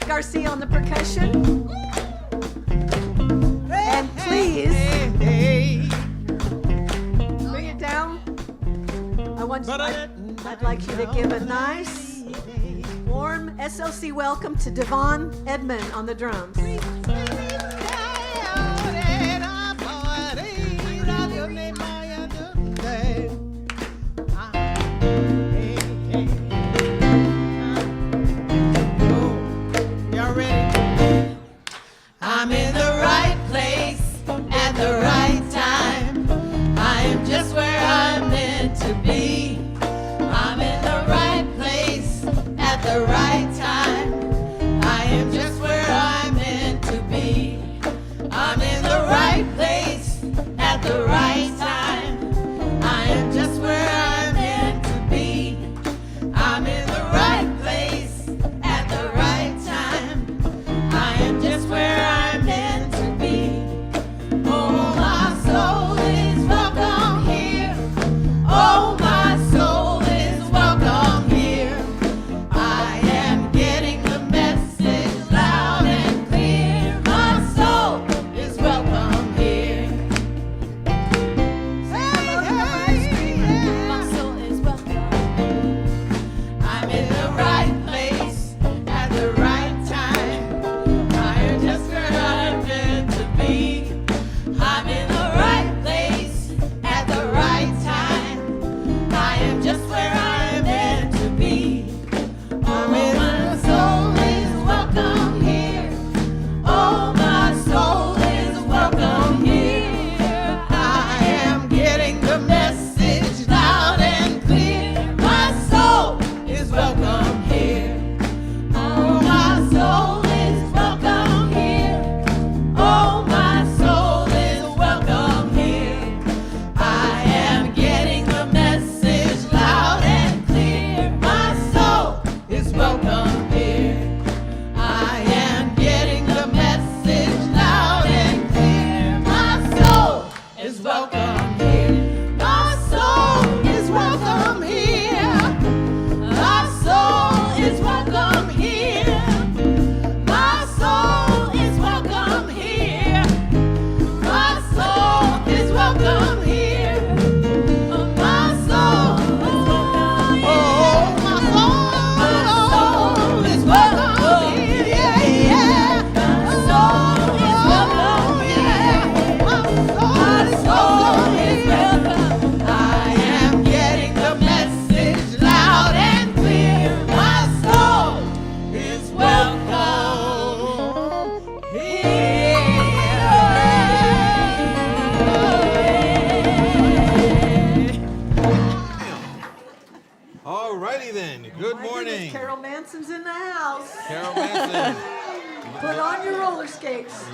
Garcia on the percussion. And please bring it down. I'd like you to give a nice, warm SLC welcome to Devon Edmond on the drums. I'm in the right place at the right time. I am just where I'm meant to be. I'm in the right place at the right time. I am just where I'm meant to be. I'm in the right place at the right time. I am just where I'm meant to be. I'm in the right place at the right time. I am just where I'm meant to be. Oh, my soul is welcome here. Oh, my soul is welcome here. I am getting the message loud and clear. My soul is welcome here. Hey, my soul is welcome. I'm in the right place at the right time. I am just where I'm meant to be. I'm in the right place at the right time. I am just where I'm meant to be. Oh, my soul is welcome here. Oh, my soul is welcome here. I am getting the message loud and clear. My soul is welcome here. Oh, my soul is welcome here. Oh, my soul is welcome here. I am getting the message loud and clear. My soul is welcome here. I am getting the message loud and clear. My soul is welcome here. My soul is welcome here. My soul is welcome here. My soul is welcome here. My soul is welcome here. My soul is welcome here. Oh, my soul is welcome here. Yeah, yeah. My soul is welcome here. My soul is welcome. I am getting the message loud and clear. My soul is welcome here. All righty then. Good My morning. goodness, Carol Manson's in the house. Carol Manson, Put on your roller skates.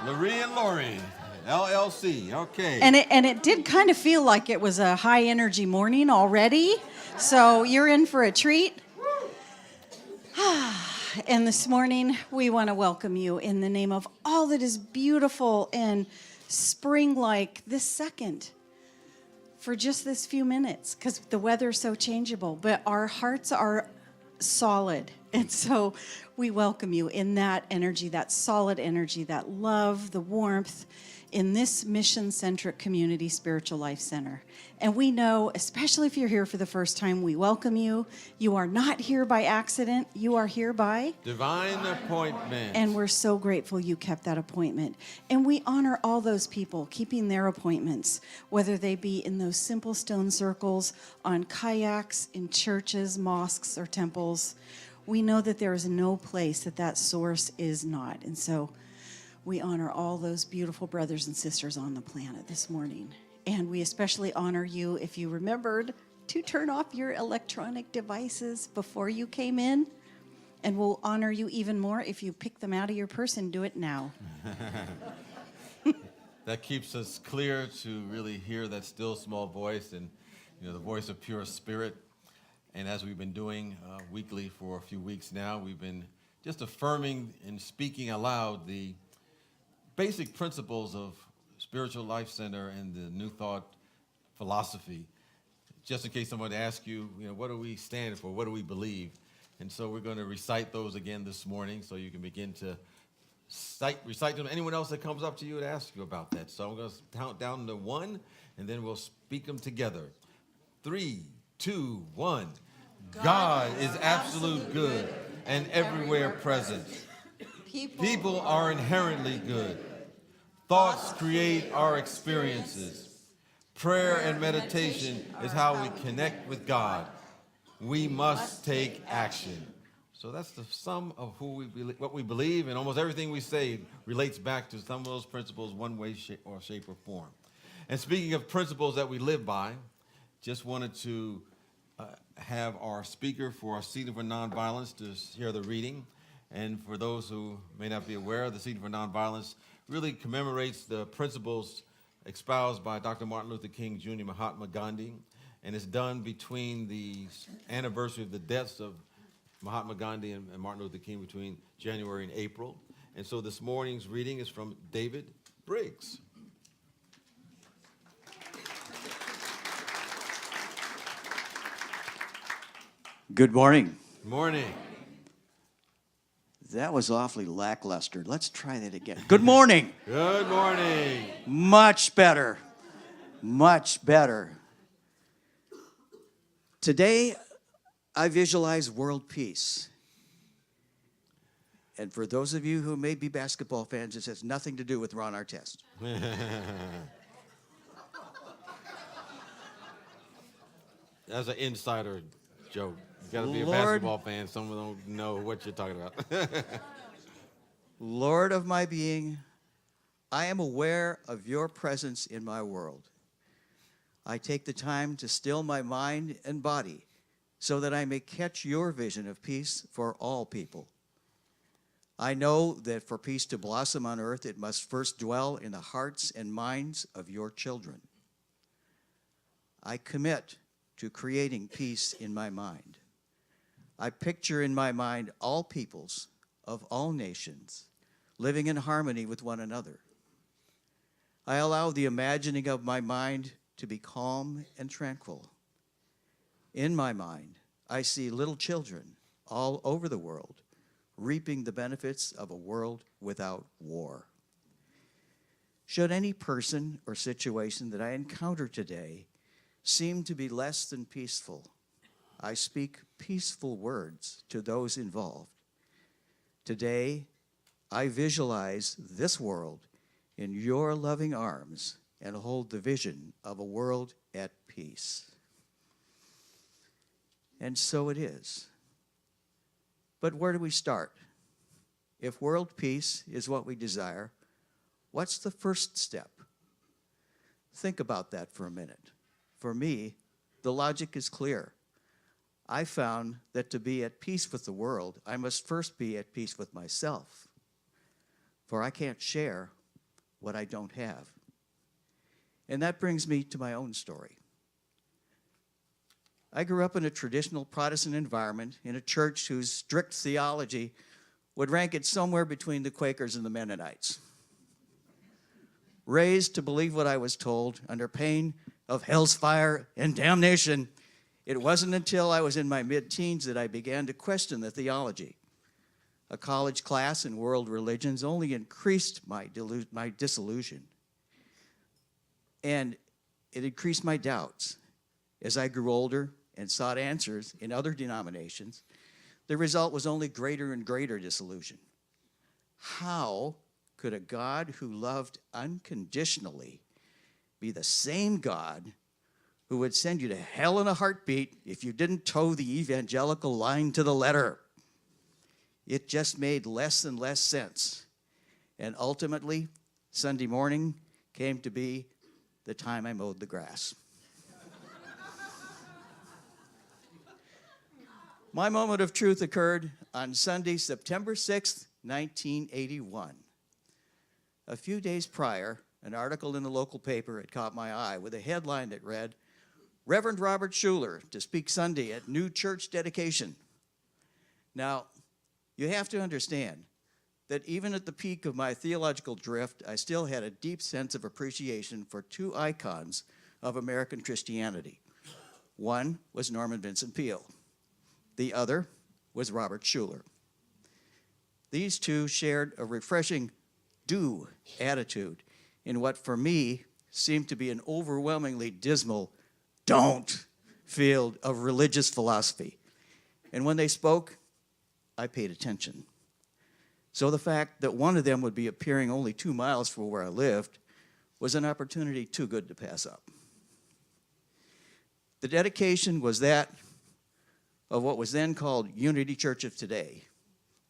Larry and Lori, LLC. Okay. And it did kind of feel like it was a high energy morning already. So you're in for a treat. And this morning we want to welcome you in the name of all that is beautiful and spring-like this second for just this few minutes, because the weather's so changeable, but our hearts are solid. And so we welcome you in that energy, that solid energy, that love, the warmth in this mission-centric community spiritual life center. And we know, especially if you're here for the first time, we welcome you. You are not here by accident. You are here by Divine appointment. and we're so grateful you kept that appointment. And we honor all those people keeping their appointments, whether they be in those simple stone circles, on kayaks, in churches, mosques, or temples. We know that there is no place that source is not. And so we honor all those beautiful brothers and sisters on the planet this morning. And we especially honor you if you remembered to turn off your electronic devices before you came in. And we'll honor you even more if you pick them out of your purse and do it now. That keeps us clear to really hear that still small voice and the voice of pure spirit. And as we've been doing weekly for a few weeks now, we've been just affirming and speaking aloud the basic principles of Spiritual Life Center and the New Thought philosophy. Just in case someone asks you, what do we stand for? What do we believe? And so we're going to recite those again this morning so you can begin to recite them. Anyone else that comes up to you and asks you about that. So I'm going to count down to 1, and then we'll speak them together. 3, 2, 1. God is absolute good and everywhere present. People are inherently good. Thoughts create our experiences. Prayer and meditation is how we connect with God. We must take action. So that's the sum of what we believe, and almost everything we say relates back to some of those principles one way, shape, or form. And speaking of principles that we live by, just wanted to have our speaker for our Seating for Nonviolence to share the reading. And for those who may not be aware, the Seating for Nonviolence really commemorates the principles espoused by Dr. Martin Luther King Jr., Mahatma Gandhi, and it's done between the anniversary of the deaths of Mahatma Gandhi and Martin Luther King between January and April. And so this morning's reading is from David Briggs. Good morning. Good morning. That was awfully lackluster. Let's try that again. Good morning. Good morning. Much better. Much better. Today, I visualize world peace. And for those of you who may be basketball fans, this has nothing to do with Ron Artest. That's an insider joke. You got to be a Lord, basketball fan. Someone don't know what you're talking about. Lord of my being, I am aware of your presence in my world. I take the time to still my mind and body so that I may catch your vision of peace for all people. I know that for peace to blossom on earth, it must first dwell in the hearts and minds of your children. I commit to creating peace in my mind. I picture in my mind all peoples of all nations living in harmony with one another. I allow the imagining of my mind to be calm and tranquil. In my mind, I see little children all over the world reaping the benefits of a world without war. Should any person or situation that I encounter today seem to be less than peaceful, I speak peaceful words to those involved. Today, I visualize this world in your loving arms and hold the vision of a world at peace. And so it is. But where do we start? If world peace is what we desire, what's the first step? Think about that for a minute. For me, the logic is clear. I found that to be at peace with the world, I must first be at peace with myself. For I can't share what I don't have. And that brings me to my own story. I grew up in a traditional Protestant environment in a church whose strict theology would rank it somewhere between the Quakers and the Mennonites. Raised to believe what I was told under pain of hell's fire and damnation, it wasn't until I was in my mid-teens that I began to question the theology. A college class in world religions only increased my disillusion. And it increased my doubts. As I grew older and sought answers in other denominations, the result was only greater and greater disillusion. How could a God who loved unconditionally be the same God who would send you to hell in a heartbeat if you didn't toe the evangelical line to the letter? It just made less and less sense. And ultimately, Sunday morning came to be the time I mowed the grass. My moment of truth occurred on Sunday, September 6th, 1981. A few days prior, an article in the local paper had caught my eye with a headline that read, "Reverend Robert Schuller to speak Sunday at new church dedication." Now, you have to understand that even at the peak of my theological drift, I still had a deep sense of appreciation for two icons of American Christianity. One was Norman Vincent Peale. The other was Robert Schuler. These two shared a refreshing do attitude in what for me seemed to be an overwhelmingly dismal don't field of religious philosophy. And when they spoke, I paid attention. So the fact that one of them would be appearing only 2 miles from where I lived was an opportunity too good to pass up. The dedication was that of what was then called Unity Church of Today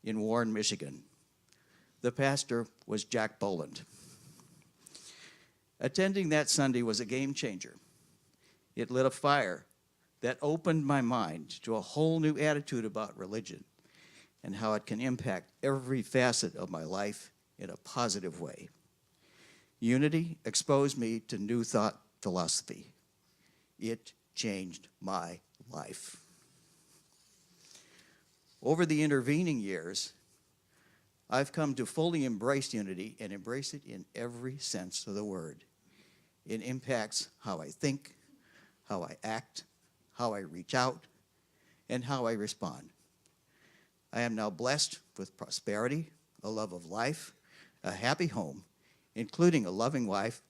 in Warren, Michigan. The pastor was Jack Boland. Attending that Sunday was a game changer. It lit a fire that opened my mind to a whole new attitude about religion and how it can impact every facet of my life in a positive way. Unity exposed me to new thought philosophy. It changed my life. Over the intervening years, I've come to fully embrace unity and embrace it in every sense of the word. It impacts how I think, how I act, how I reach out, and how I respond. I am now blessed with prosperity, a love of life, a happy home, including a loving wife,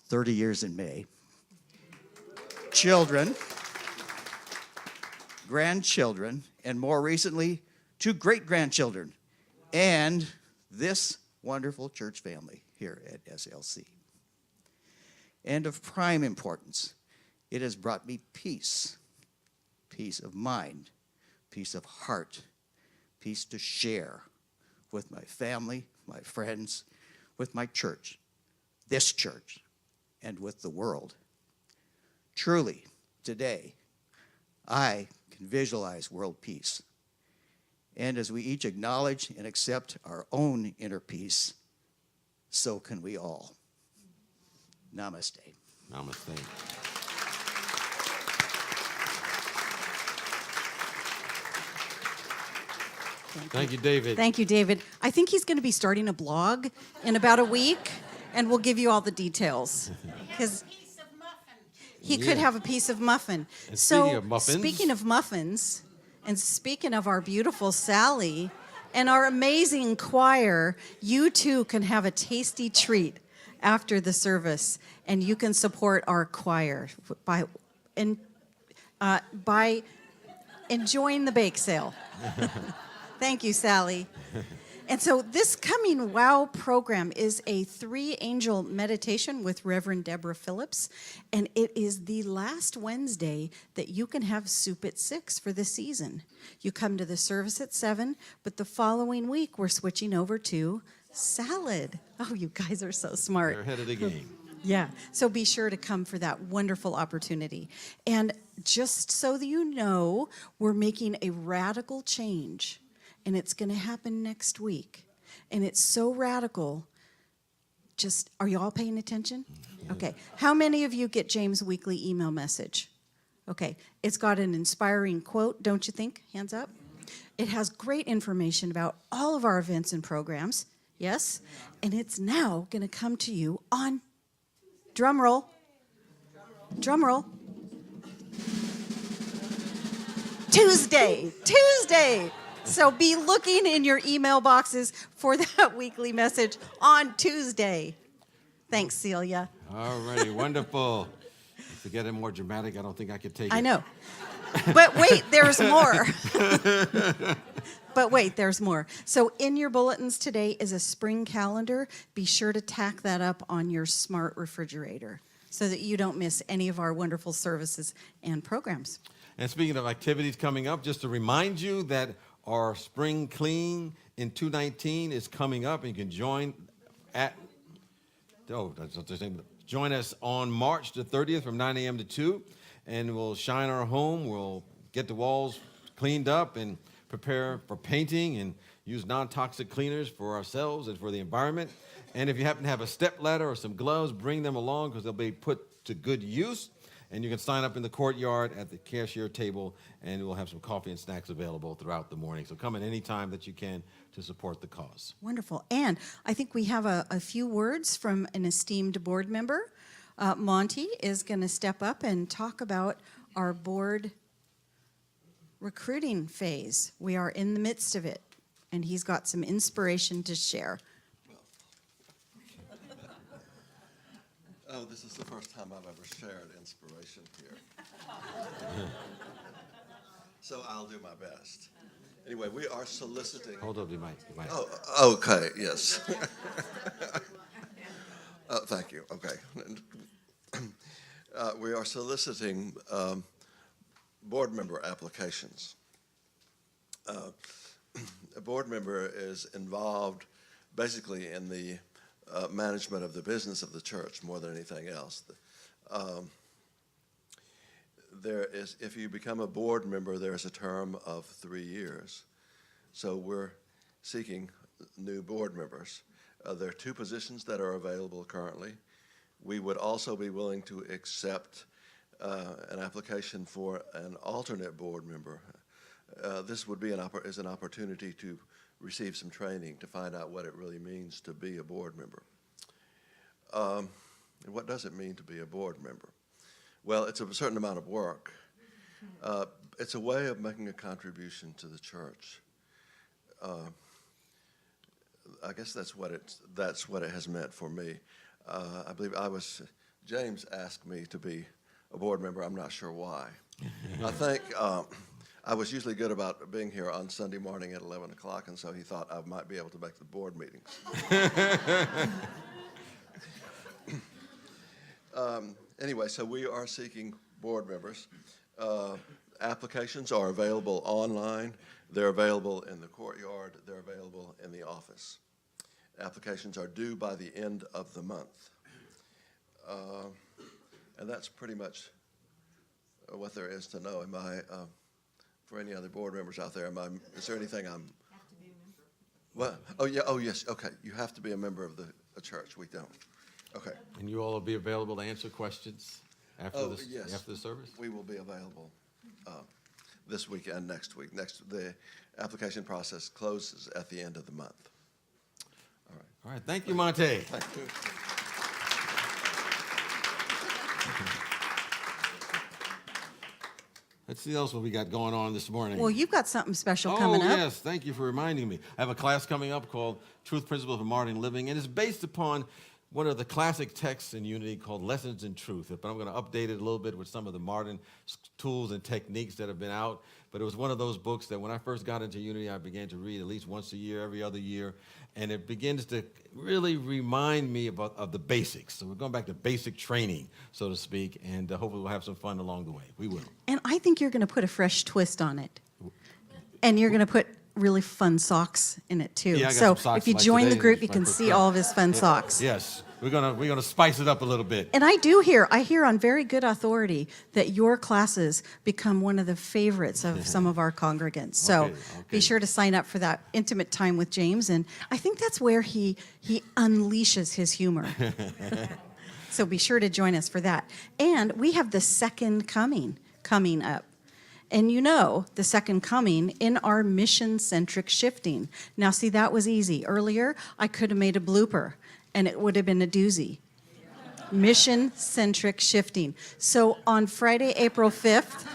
30 years in May, children, grandchildren, and more recently, 2 great-grandchildren, and this wonderful church family here at SLC. And of prime importance, it has brought me peace, peace of mind, peace of heart, peace to share with my family, my friends, with my church, this church, and with the world. Truly, today, I can visualize world peace. And as we each acknowledge and accept our own inner peace, so can we all. Namaste. Namaste. Thank you, David. Thank you, David. I think he's going to be starting a blog in about a week, and we'll give you all the details. Because he could have a piece of muffin. And So, speaking of muffins- speaking of muffins, and speaking of our beautiful Sally and our amazing choir, you too can have a tasty treat after the service, and you can support our choir by enjoying the bake sale. Thank you, Sally. And so this coming WOW program is a 3-angel meditation with Reverend Deborah Phillips, and it is the last Wednesday that you can have soup at 6 for the season. You come to the service at 7, but the following week we're switching over to salad. Oh, you guys are so smart. They're ahead of the game. Yeah, so be sure to come for that wonderful opportunity. And just so that you know, we're making a radical change, and it's going to happen next week. And it's so radical. Just, are you all paying attention? Okay. How many of you get James' weekly email message? Okay. It's got an inspiring quote, don't you think? Hands up. It has great information about all of our events and programs. Yes? And it's now going to come to you on, drum roll, Tuesday. So be looking in your email boxes for that weekly message on Tuesday. Thanks, Celia. All righty, wonderful. If you get it more dramatic, I don't think I could take it. I know. But wait, there's more. So in your bulletins today is a spring calendar. Be sure to tack that up on your smart refrigerator so that you don't miss any of our wonderful services and programs. And speaking of activities coming up, just to remind you that our spring clean in 2019 is coming up, and you can join join us on March the 30th from 9 a.m. to 2, and we'll shine our home. We'll get the walls cleaned up and prepare for painting and use non-toxic cleaners for ourselves and for the environment. And if you happen to have a step ladder or some gloves, bring them along because they'll be put to good use. And you can sign up in the courtyard at the cashier table, and we'll have some coffee and snacks available throughout the morning. So come at any time that you can to support the cause. Wonderful. And I think we have a few words from an esteemed board member. Monty is going to step up and talk about our board recruiting phase. We are in the midst of it, and he's got some inspiration to share. Oh, this is the first time I've ever shared inspiration here. So I'll do my best. Anyway, we are soliciting. Hold up, you might. Oh, okay, yes. Thank you, okay. We are soliciting board member applications. A board member is involved basically in the management of the business of the church more than anything else. If you become a board member, there's a term of 3 years. So we're seeking new board members. There are 2 positions that are available currently. We would also be willing to accept an application for an alternate board member. This would be an opportunity to receive some training to find out what it really means to be a board member. And what does it mean to be a board member? Well, it's a certain amount of work. It's a way of making a contribution to the church. I guess that's what it has meant for me. I believe James asked me to be a board member. I'm not sure why. I think I was usually good about being here on Sunday morning at 11 o'clock, and so he thought I might be able to make the board meetings. Anyway, so we are seeking board members. Applications are available online. They're available in the courtyard. They're available in the office. Applications are due by the end of the month. And that's pretty much what there is to know. For any other board members out there, is there anything I'm... Have to be a member. What? Oh, yeah, oh, yes, okay. You have to be a member of the church. We don't. Okay. And you all will be available to answer questions after Yes. after the service? We will be available this week and next week. The application process closes at the end of the month. All right. All right. Thank you, Monte. Thank you. Let's see else what we got going on this morning. Well, you've got something special coming up. Oh, yes. Thank you for reminding me. I have a class coming up called Truth Principles of Modern Living, and it's based upon one of the classic texts in Unity called Lessons in Truth. But I'm going to update it a little bit with some of the modern tools and techniques that have been out. But it was one of those books that when I first got into Unity, I began to read at least once a year, every other year. And it begins to really remind me of the basics. So we're going back to basic training, so to speak. And hopefully we'll have some fun along the way. We will. And I think you're going to put a fresh twist on it. And you're going to put really fun socks in it too. Yeah, I got so some socks if you like join today. the group, It's you my can first see time. all of his fun socks. Yes. We're gonna spice it up a little bit. And I hear on very good authority that your classes become one of the favorites of some of our congregants. So Okay. be sure to sign up for that intimate time with James. And I think that's where he unleashes his humor. So be sure to join us for that. And we have the second coming up. And you know, the second coming in our mission-centric shifting. Now, see, that was easy. Earlier, I could have made a blooper, and it would have been a doozy. Mission-centric shifting. So on Friday, April 5th,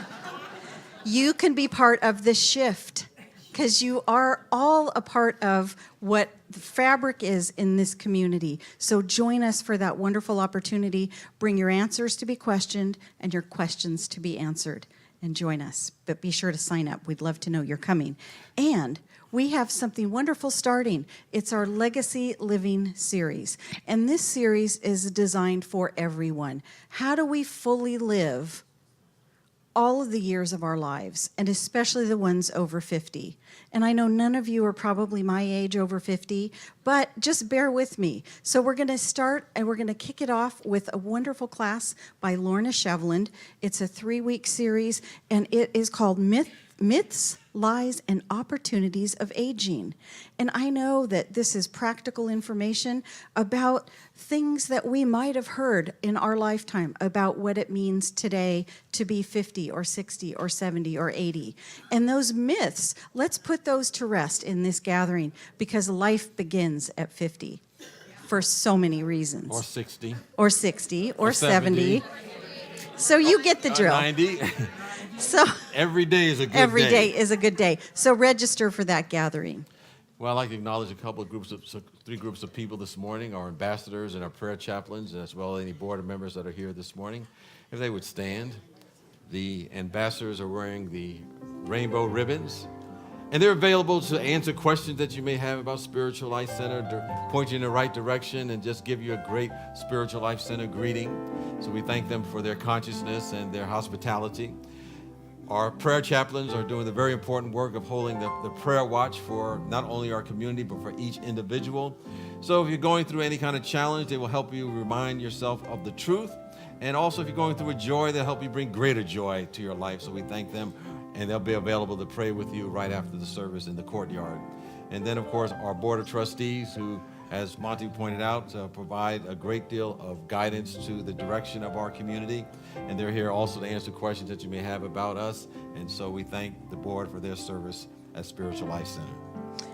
you can be part of the shift, because you are all a part of what the fabric is in this community. So join us for that wonderful opportunity. Bring your answers to be questioned and your questions to be answered. And join us. But be sure to sign up. We'd love to know you're coming. And we have something wonderful starting. It's our Legacy Living series. And this series is designed for everyone. How do we fully live all of the years of our lives, and especially the ones over 50? And I know none of you are probably my age, over 50, but just bear with me. So we're going to start, and we're going to kick it off with a wonderful class by Lorna Shevland. It's a 3-week series, and it is called Myths, Lies, and Opportunities of Aging. And I know that this is practical information about things that we might have heard in our lifetime about what it means today to be 50 or 60 or 70 or 80. And those myths, let's put those to rest in this gathering, because life begins at 50 for so many reasons. Or 60. Or 60 or 70. So you get the drill. 90. So Every day is a good every day is a good day. So register for that gathering. Well, I'd like to acknowledge a couple of three groups of people this morning, our ambassadors and our prayer chaplains, as well as any board members that are here this morning. If they would stand. The ambassadors are wearing the rainbow ribbons, and they're available to answer questions that you may have about Spiritual Life Center, point you in the right direction, and just give you a great Spiritual Life Center greeting. So we thank them for their consciousness and their hospitality. Our prayer chaplains are doing the very important work of holding the prayer watch for not only our community, but for each individual. So if you're going through any kind of challenge, they will help you remind yourself of the truth. And also, if you're going through a joy, they'll help you bring greater joy to your life. So we thank them, and they'll be available to pray with you right after the service in the courtyard. And then, of course, our Board of Trustees, who, as Monty pointed out, provide a great deal of guidance to the direction of our community. And they're here also to answer questions that you may have about us. And so we thank the board for their service at Spiritual Life Center.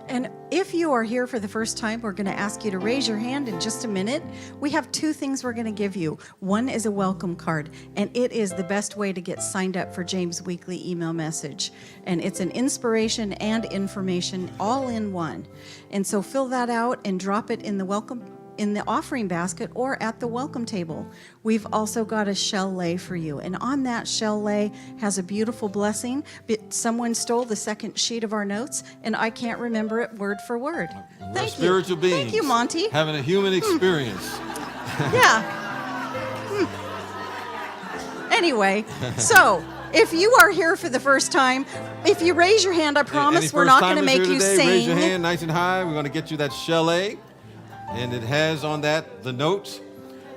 And if you are here for the first time, we're going to ask you to raise your hand in just a minute. We have two things we're going to give you. One is a welcome card, and it is the best way to get signed up for James' weekly email message. And it's an inspiration and information all in one. And so fill that out and drop it in the offering basket or at the welcome table. We've also got a shell lay for you. And on that shell lay has a beautiful blessing. But someone stole the second sheet of our notes, and I can't remember it word for word. We're Thank spiritual you. beings. Thank you, Monty. Having a human experience. Yeah. Anyway, so if you are here for the first time, if you raise your hand, I promise Any we're not going to first-timers make here you today, sing. Raise your hand nice and high. We're going to get you that chalet. And it has on that the note,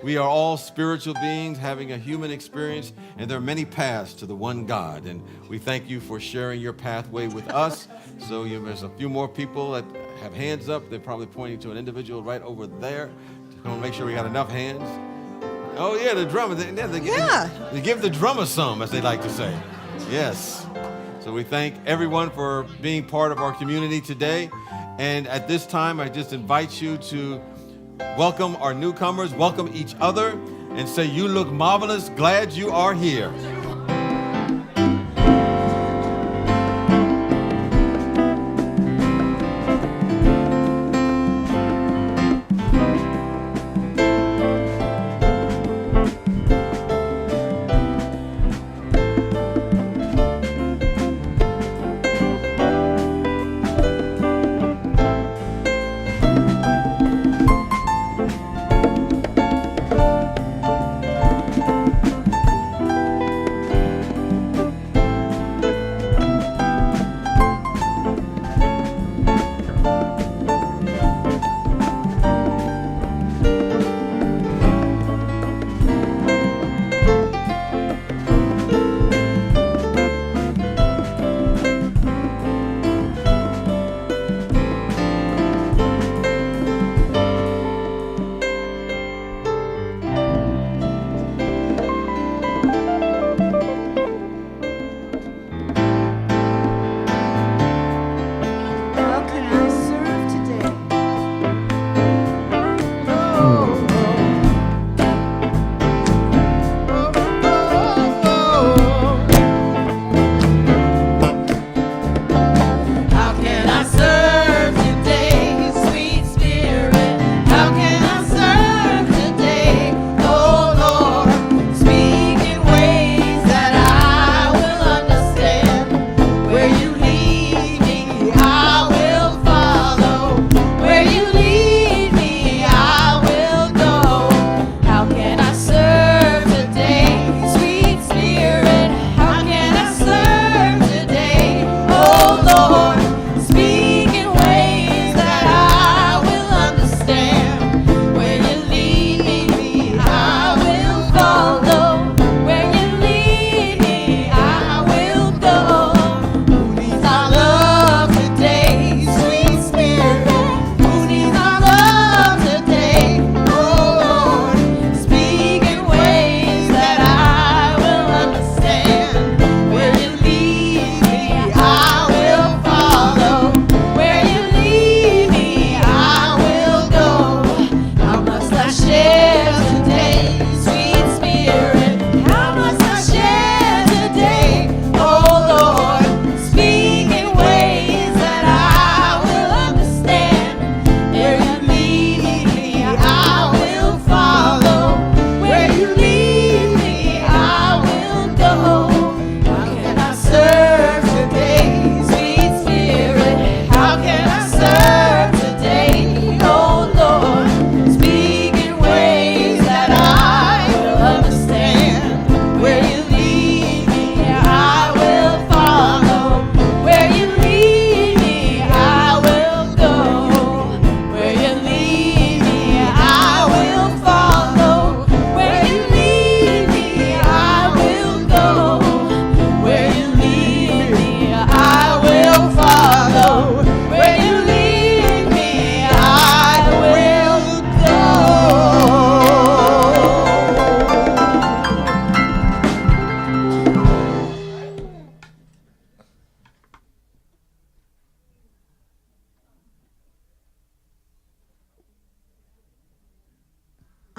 we are all spiritual beings having a human experience, and there are many paths to the one God. And we thank you for sharing your pathway with us. So there's a few more people that have hands up. They're probably pointing to an individual right over there. Just want to make sure we got enough hands. Oh, yeah, the drummer. They give the drummer some, as they like to say. Yes. So we thank everyone for being part of our community today. And at this time, I just invite you to welcome our newcomers, welcome each other, and say, "You look marvelous. Glad you are here."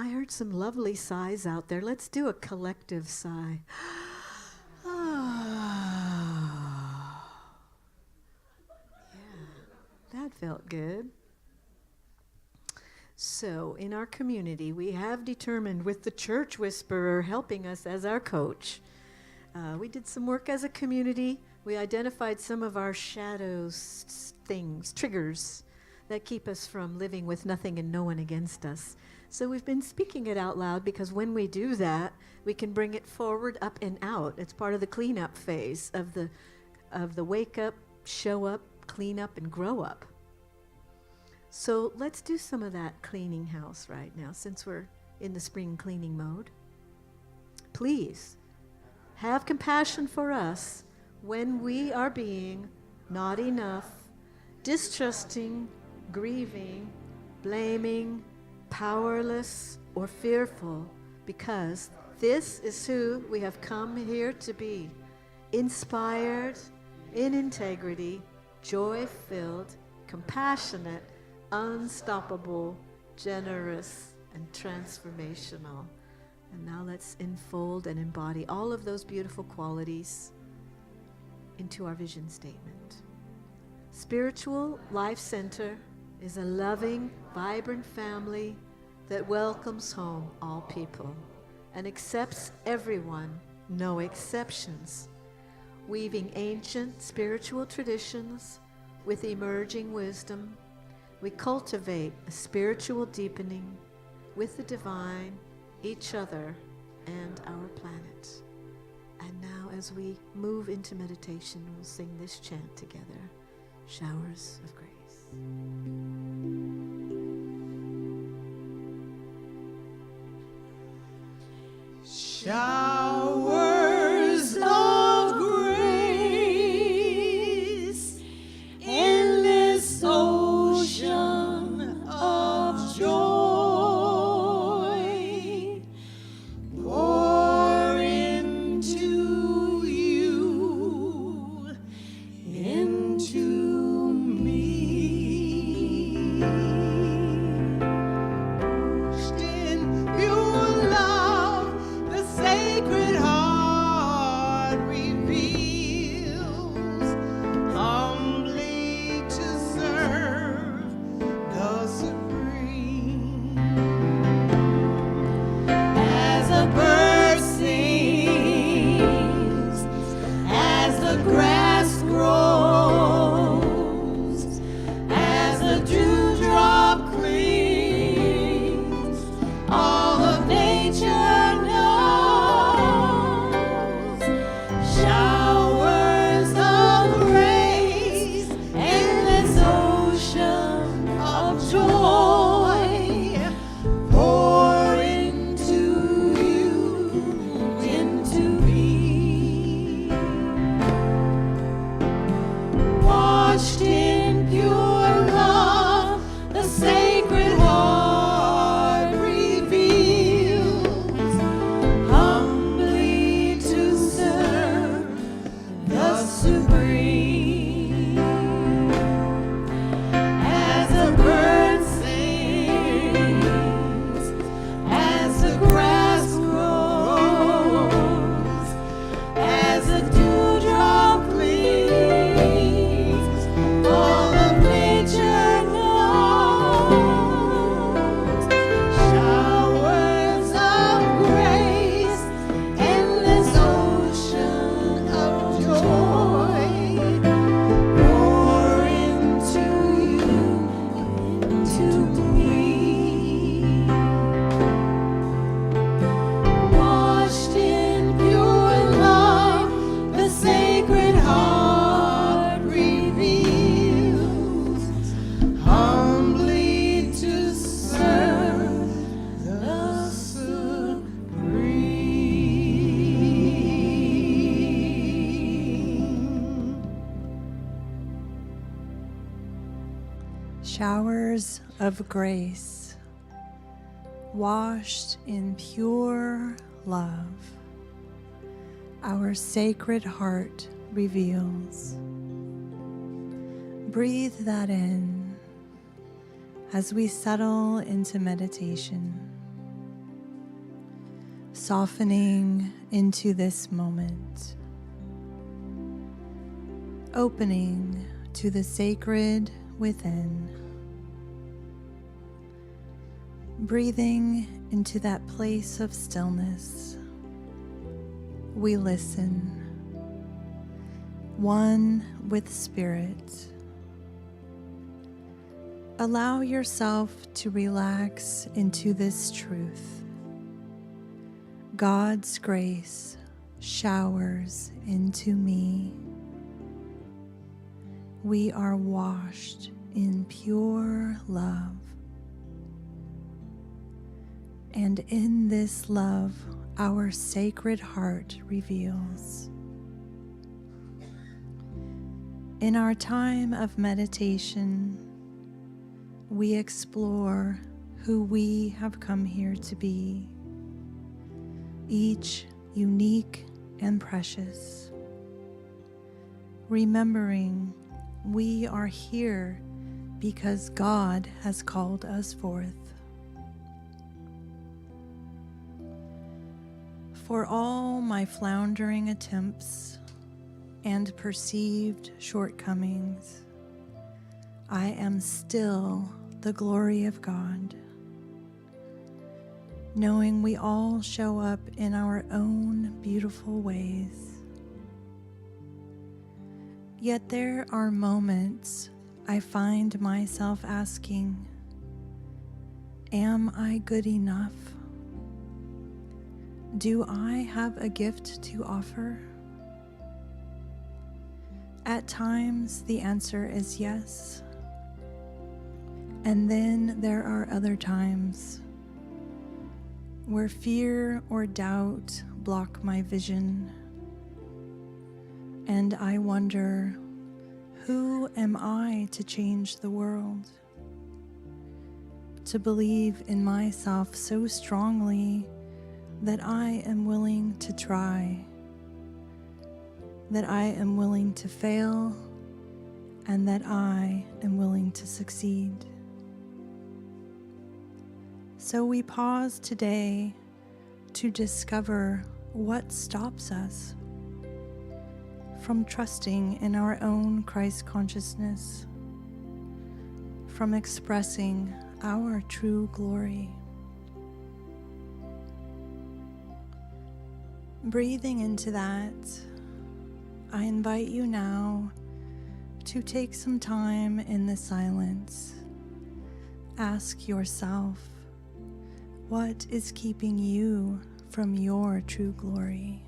I heard some lovely sighs out there. Let's do a collective sigh. That felt good. So, in our community, we have determined, with the church whisperer helping us as our coach, we did some work as a community. We identified some of our shadows, things, triggers that keep us from living with nothing and no one against us. So we've been speaking it out loud because when we do that, we can bring it forward, up, and out. It's part of the cleanup phase of the wake up, show up, clean up, and grow up. So let's do some of that cleaning house right now, since we're in the spring cleaning mode. Please have compassion for us when we are being not enough, distrusting, grieving, blaming, powerless, or fearful, because this is who we have come here to be: inspired, in integrity, joy-filled, compassionate, unstoppable, generous, and transformational. And now let's enfold and embody all of those beautiful qualities into our vision statement. Spiritual Life Center is a loving, vibrant family that welcomes home all people and accepts everyone, no exceptions, weaving ancient spiritual traditions with emerging wisdom. We cultivate a spiritual deepening with the divine, each other, and our planet. And now, as we move into meditation, we'll sing this chant together: Showers of Grace. Showers of grace in this ocean of joy, pour into you, into me. Washed in pure love, the Sacred Heart reveals, humbly to serve the Supreme. As a bird sings, as the grass grows, as the dewdrop clings, all of nature knows. Showers of grace in this ocean of joy, pour into you, into me. Washed in pure love, the Sacred Heart reveals, humbly to serve the Supreme. As a bird sings, as the grass grows, as a dewdrop clings, all of nature knows. Showers of grace in this ocean of joy, pour into you, into me. Washed in pure love, the Sacred Heart reveals, humbly to serve the Supreme. Showers of grace, washed in pure love, our Sacred Heart reveals. Breathe that in as we settle into meditation. softening into this moment, opening to the sacred within, breathing into that place of stillness. We listen, one with Spirit. Allow yourself to relax into this truth. God's grace showers into me. We are washed in pure love. And in this love, our sacred heart reveals. In our time of meditation, we explore who we have come here to be, each unique and precious, remembering we are here because God has called us forth. For all my floundering attempts and perceived shortcomings, I am still the glory of God, knowing we all show up in our own beautiful ways. Yet there are moments I find myself asking, am I good enough? Do I have a gift to offer? At times, the answer is yes. And then there are other times where fear or doubt block my vision. And I wonder, who am I to change the world? To believe in myself so strongly that I am willing to try, that I am willing to fail, and that I am willing to succeed. So we pause today to discover what stops us from trusting in our own Christ consciousness, from expressing our true glory. Breathing into that, I invite you now to take some time in the silence. Ask yourself, what is keeping you from your true glory?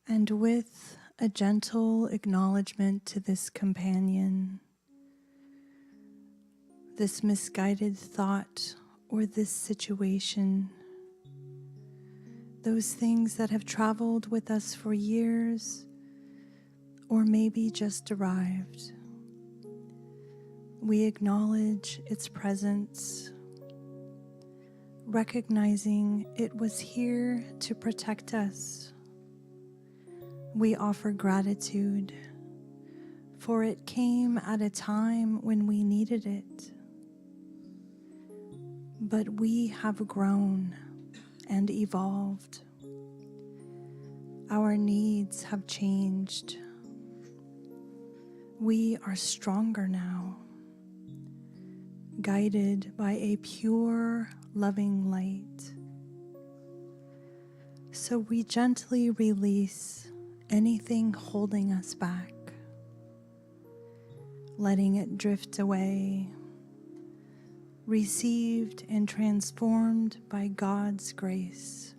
And with a gentle acknowledgement to this companion, this misguided thought or this situation, those things that have traveled with us for years or maybe just arrived, we acknowledge its presence, recognizing it was here to protect us. We offer gratitude, for it came at a time when we needed it. But we have grown and evolved. Our needs have changed. We are stronger now, guided by a pure, loving light. So we gently release anything holding us back, letting it drift away, received and transformed by God's grace,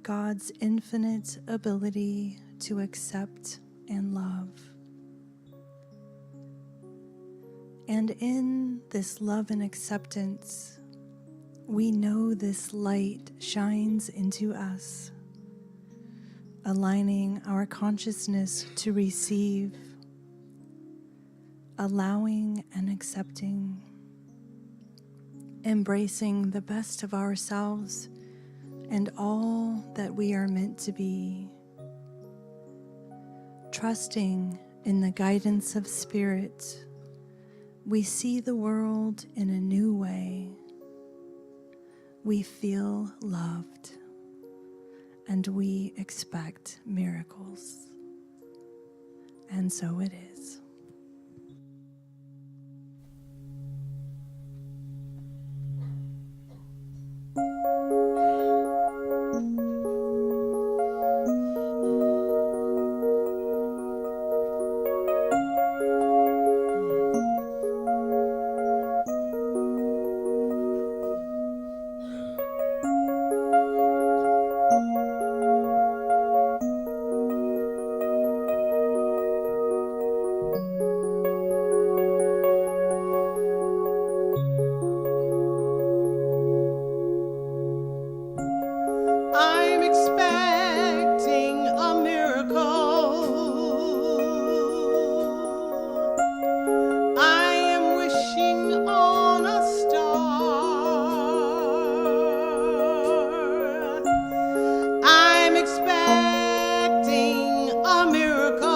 God's infinite ability to accept and love. And in this love and acceptance, we know this light shines into us, aligning our consciousness to receive, allowing and accepting, embracing the best of ourselves and all that we are meant to be, trusting in the guidance of Spirit. We see the world in a new way. We feel loved, and we expect miracles. And so it is. I'm expecting a miracle. I am wishing on a star. I'm expecting a miracle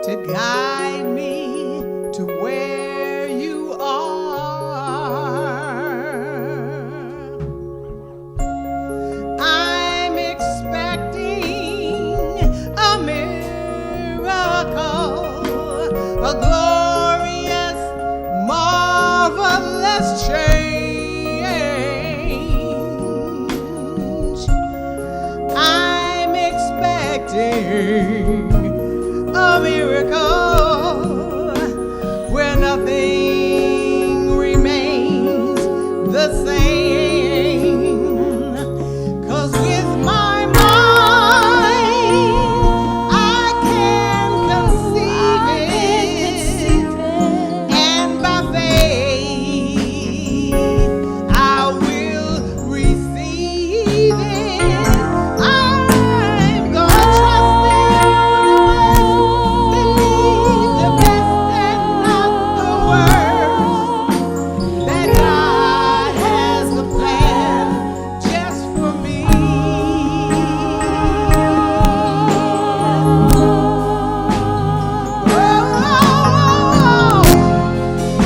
to guide me to where you are. I'm expecting a miracle, a glorious, marvelous change. I'm expecting a miracle where nothing remains the same. 'Cause with my mind, I can conceive it, and by faith, I will receive it. I'm gonna trust in the believe the best and not the worst, that God has a plan just for me.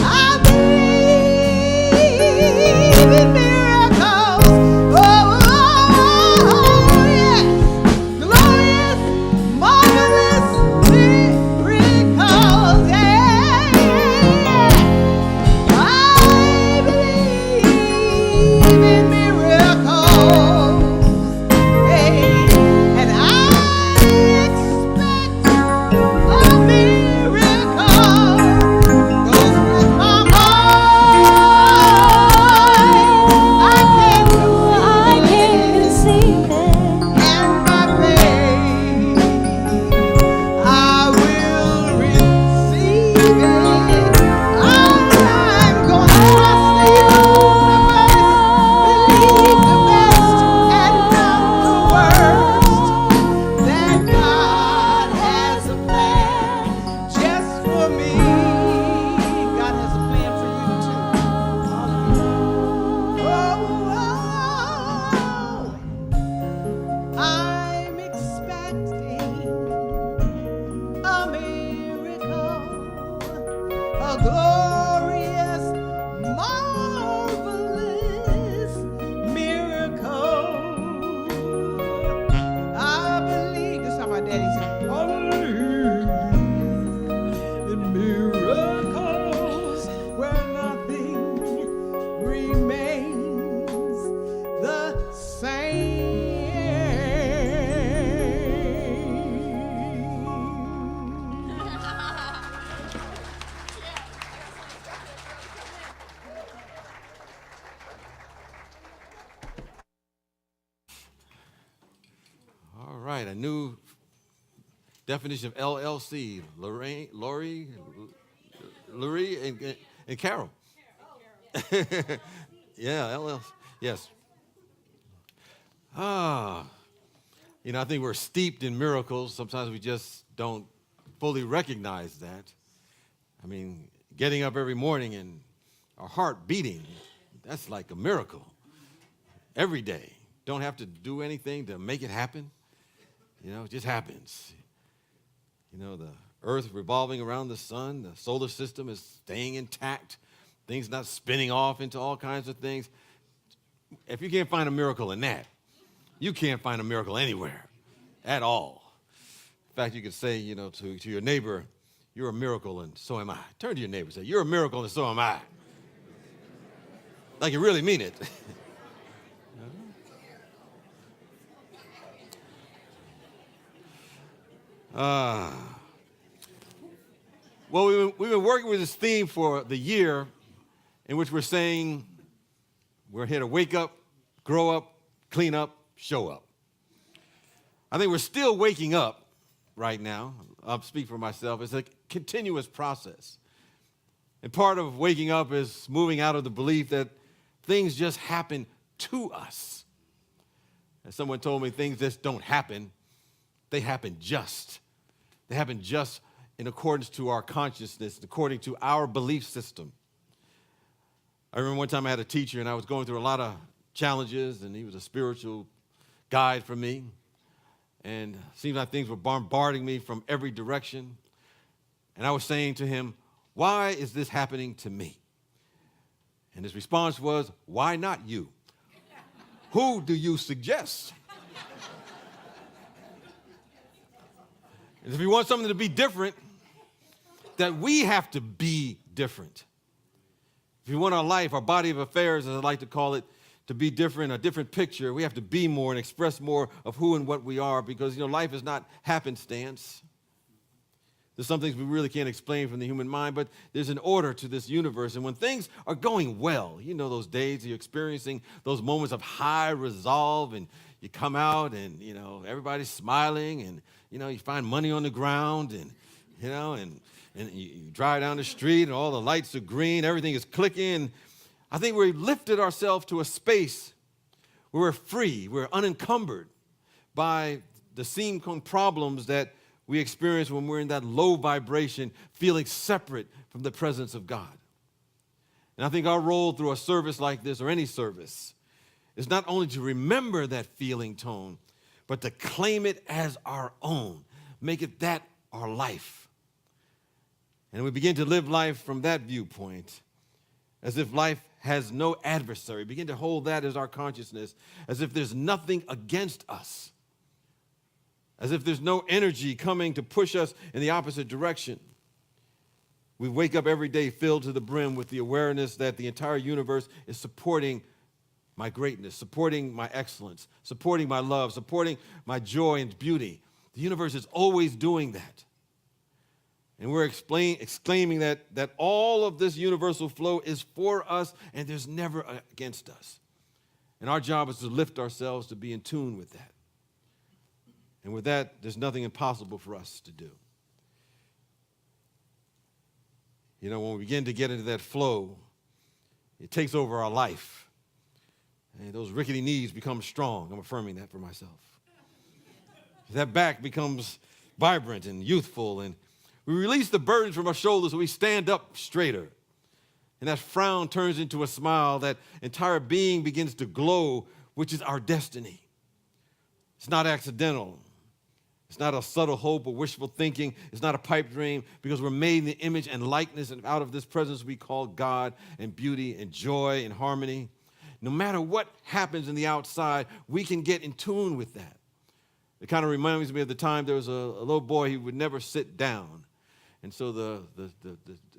I believe in miracles. Yes. Glorious, marvelous miracles. Yeah. I believe in miracles. Hey, and I expect a miracle. 'Cause with my mind, I can conceive it, and by faith, I will receive it. I'm gonna trust in the believe the best and not the worst, that God has a plan just for me. God has a plan for you too. All of you. I'm expecting a miracle, a glorious, marvelous miracle. I believe, this is how my daddy said, I believe in miracles where nothing remains the All right, a new Definition of LLC, Lori, and Carol. Yeah, LLC, yes. I think we're steeped in miracles. Sometimes we just don't fully recognize that. I mean, getting up every morning and our heart beating, that's like a miracle. Every day. Don't have to do anything to make it happen. It just happens. The earth revolving around the sun, the solar system is staying intact. Things not spinning off into all kinds of things. If you can't find a miracle in that, you can't find a miracle anywhere at all. In fact, you could say, to your neighbor, you're a miracle and so am I. Turn to your neighbor and say, you're a miracle and so am I. Like you really mean it. Well, we've been working with this theme for the year in which we're saying we're here to wake up, grow up, clean up, show up. I think we're still waking up right now. I'll speak for myself. It's a continuous process. And part of waking up is moving out of the belief that things just happen to us. As someone told me, things just don't happen. They happen just. They happen just in accordance to our consciousness, according to our belief system. I remember one time I had a teacher, and I was going through a lot of challenges, and he was a spiritual guide for me. And it seemed like things were bombarding me from every direction. And I was saying to him, why is this happening to me? And his response was, why not you? Who do you suggest? And if you want something to be different, that we have to be different. If you want our life, our body of affairs, as I like to call it, to be different, a different picture, we have to be more and express more of who and what we are, because, life is not happenstance. There's some things we really can't explain from the human mind, but there's an order to this universe. And when things are going well, those days you're experiencing those moments of high resolve, and you come out and, everybody's smiling, and, you find money on the ground, and, and you drive down the street and all the lights are green, everything is clicking. I think we've lifted ourselves to a space where we're free, we're unencumbered by the seeming problems that we experience when we're in that low vibration, feeling separate from the presence of God. And I think our role through a service like this, or any service, is not only to remember that feeling tone, but to claim it as our own, make it that our life. And we begin to live life from that viewpoint, as if life has no adversary. Begin to hold that as our consciousness, as if there's nothing against us, as if there's no energy coming to push us in the opposite direction. We wake up every day filled to the brim with the awareness that the entire universe is supporting my greatness, supporting my excellence, supporting my love, supporting my joy and beauty. The universe is always doing that. And we're exclaiming that all of this universal flow is for us, and there's never against us. And our job is to lift ourselves to be in tune with that. And with that, there's nothing impossible for us to do. When we begin to get into that flow, it takes over our life. And those rickety knees become strong. I'm affirming that for myself. That back becomes vibrant and youthful, and we release the burdens from our shoulders so we stand up straighter. And that frown turns into a smile. That entire being begins to glow, which is our destiny. It's not accidental. It's not a subtle hope or wishful thinking. It's not a pipe dream, because we're made in the image and likeness, and out of this presence we call God, and beauty and joy and harmony. No matter what happens in the outside, we can get in tune with that. It kind of reminds me of the time there was a little boy, he would never sit down. And so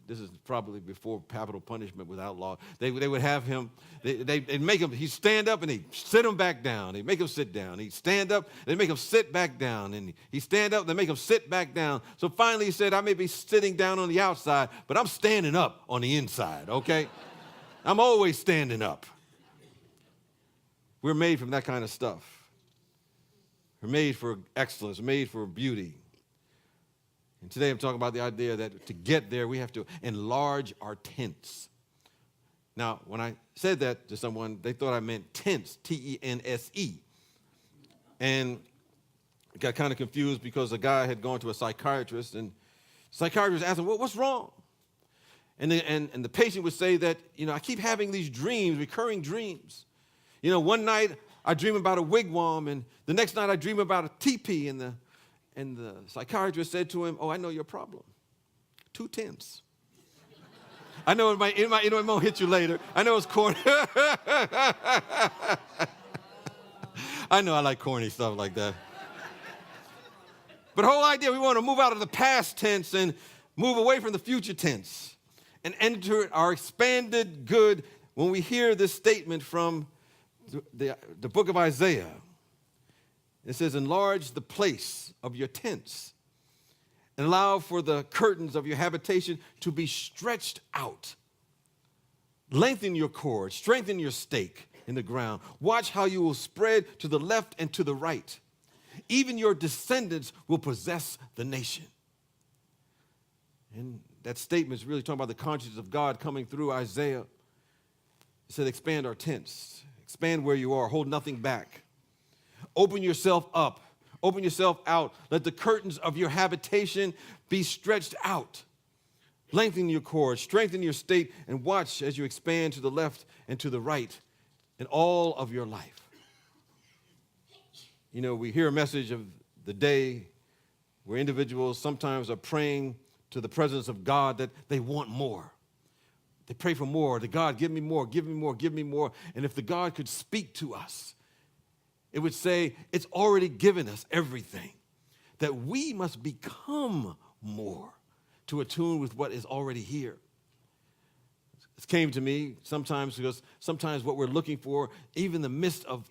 this is probably before capital punishment was outlawed. They would have him, they'd make him, he'd stand up and he'd sit him back down. They'd make him sit down. He'd stand up, they'd make him sit back down. And he'd stand up, they'd make him sit back down. So finally he said, I may be sitting down on the outside, but I'm standing up on the inside, okay? I'm always standing up. We're made from that kind of stuff. We're made for excellence, we're made for beauty. And today I'm talking about the idea that to get there, we have to enlarge our tents. Now, when I said that to someone, they thought I meant tents, T-E-N-S-E. And I got kind of confused because a guy had gone to a psychiatrist, and the psychiatrist asked him, well, what's wrong? And the patient would say that, I keep having these dreams, recurring dreams. One night I dream about a wigwam, and the next night I dream about a teepee, and the psychiatrist said to him, oh, I know your problem. 2 tents. I know it won't hit you later. I know it's corny. I know I like corny stuff like that. But the whole idea, we want to move out of the past tense and move away from the future tense and enter our expanded good when we hear this statement from the book of Isaiah. It says, enlarge the place of your tents and allow for the curtains of your habitation to be stretched out. Lengthen your cord, strengthen your stake in the ground. Watch how you will spread to the left and to the right. Even your descendants will possess the nation. And that statement is really talking about the conscience of God coming through Isaiah. It said, expand our tents. Expand where you are. Hold nothing back. Open yourself up. Open yourself out. Let the curtains of your habitation be stretched out. Lengthen your cord, strengthen your stake, and watch as you expand to the left and to the right in all of your life. We hear a message of the day where individuals sometimes are praying to the presence of God that they want more. They pray for more. To God, give me more, give me more, give me more. And if the God could speak to us, it would say, it's already given us everything, that we must become more to attune with what is already here. This came to me sometimes because sometimes what we're looking for, even in the midst of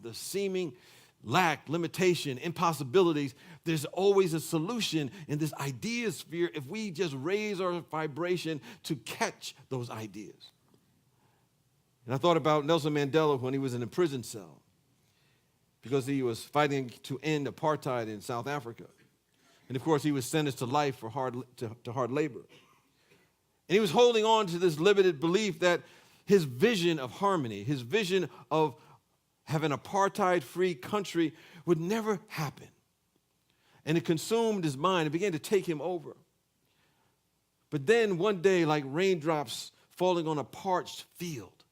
the seeming lack, limitation, impossibilities, there's always a solution in this idea sphere if we just raise our vibration to catch those ideas. And I thought about Nelson Mandela when he was in a prison cell, because he was fighting to end apartheid in South Africa. And of course, he was sentenced to life for hard labor. And he was holding on to this limited belief that his vision of harmony, his vision of having an apartheid-free country would never happen. And it consumed his mind. It began to take him over. But then one day, like raindrops falling on a parched field,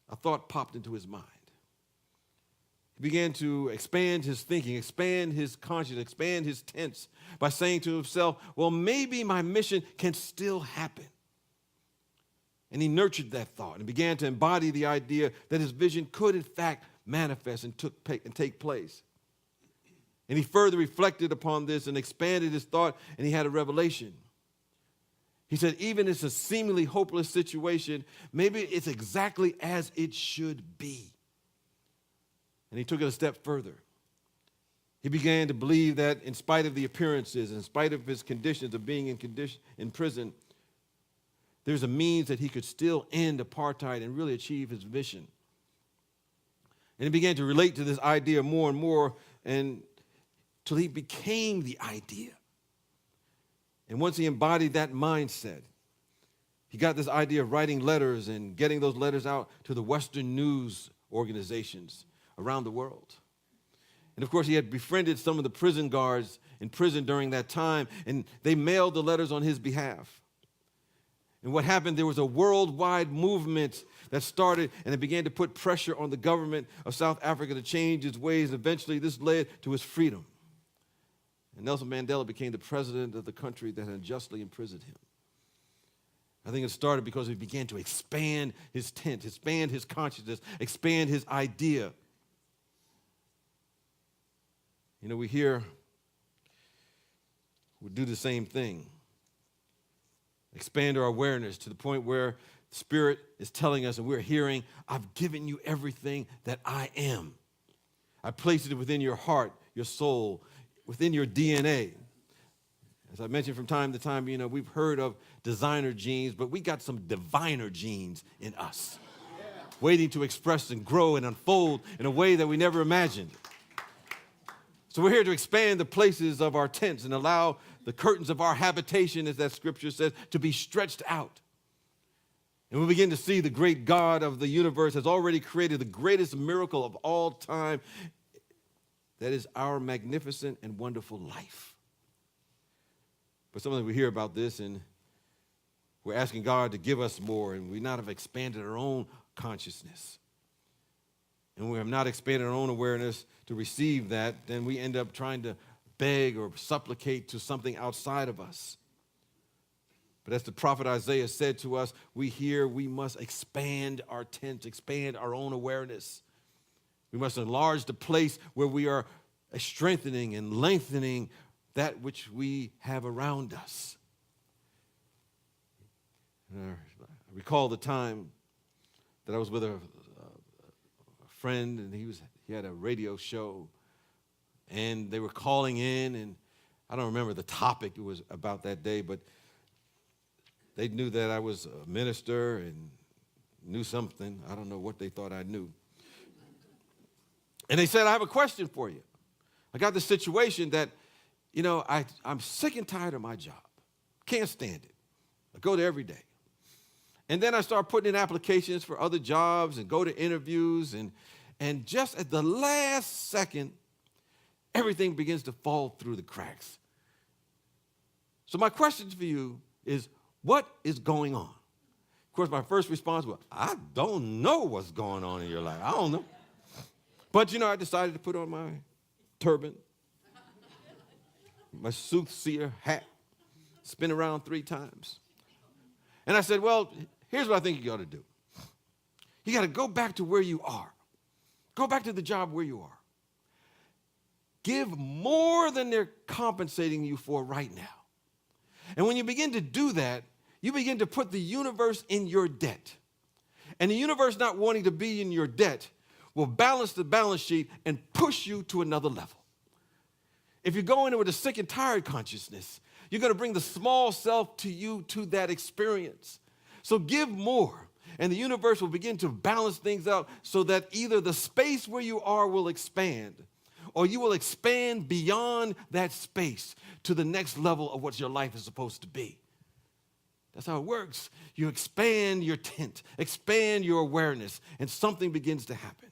a thought popped into his mind. He began to expand his thinking, expand his conscience, expand his tents by saying to himself, well, maybe my mission can still happen. And he nurtured that thought and began to embody the idea that his vision could, in fact, manifest and take place. And he further reflected upon this and expanded his thought, and he had a revelation. He said, even it's a seemingly hopeless situation, maybe it's exactly as it should be. And he took it a step further. He began to believe that in spite of the appearances, in spite of his conditions of being in prison, there's a means that he could still end apartheid and really achieve his mission. And he began to relate to this idea more and more until he became the idea. And once he embodied that mindset, he got this idea of writing letters and getting those letters out to the Western news organizations around the world. And of course, he had befriended some of the prison guards in prison during that time, and they mailed the letters on his behalf. And what happened, there was a worldwide movement that started, and it began to put pressure on the government of South Africa to change its ways. And eventually, this led to his freedom. And Nelson Mandela became the president of the country that had unjustly imprisoned him. I think it started because he began to expand his tent, expand his consciousness, expand his idea. We do the same thing. Expand our awareness to the point where the Spirit is telling us and we're hearing, I've given you everything that I am. I placed it within your heart, your soul, within your DNA. As I mentioned from time to time, we've heard of designer genes, but we got some diviner genes in us, waiting to express and grow and unfold in a way that we never imagined. So we're here to expand the places of our tents and allow the curtains of our habitation, as that scripture says, to be stretched out. And we begin to see the great God of the universe has already created the greatest miracle of all time. That is our magnificent and wonderful life. But sometimes we hear about this and we're asking God to give us more, and we not have expanded our own consciousness. And we have not expanded our own awareness to receive that, then we end up trying to beg or supplicate to something outside of us. But as the prophet Isaiah said to us, we must expand our tent, expand our own awareness. We must enlarge the place where we are strengthening and lengthening that which we have around us. I recall the time that I was with a friend, and he had a radio show, and they were calling in, and I don't remember the topic it was about that day, but they knew that I was a minister and knew something. I don't know what they thought I knew. And they said, I have a question for you. I got this situation that, I'm sick and tired of my job. Can't stand it. I go there every day. And then I start putting in applications for other jobs and go to interviews, and just at the last second, everything begins to fall through the cracks. So my question for you is, what is going on? Of course, my first response was, I don't know what's going on in your life. I don't know. But, I decided to put on my turban, my soothsayer hat, spin around 3 times. And I said, well, here's what I think you got to do. You got to go back to where you are. Go back to the job where you are. Give more than they're compensating you for right now. And when you begin to do that, you begin to put the universe in your debt. And the universe not wanting to be in your debt will balance the balance sheet and push you to another level. If you go in with a sick and tired consciousness, you're going to bring the small self to you to that experience. So give more, and the universe will begin to balance things out so that either the space where you are will expand, or you will expand beyond that space to the next level of what your life is supposed to be. That's how it works. You expand your tent, expand your awareness, and something begins to happen.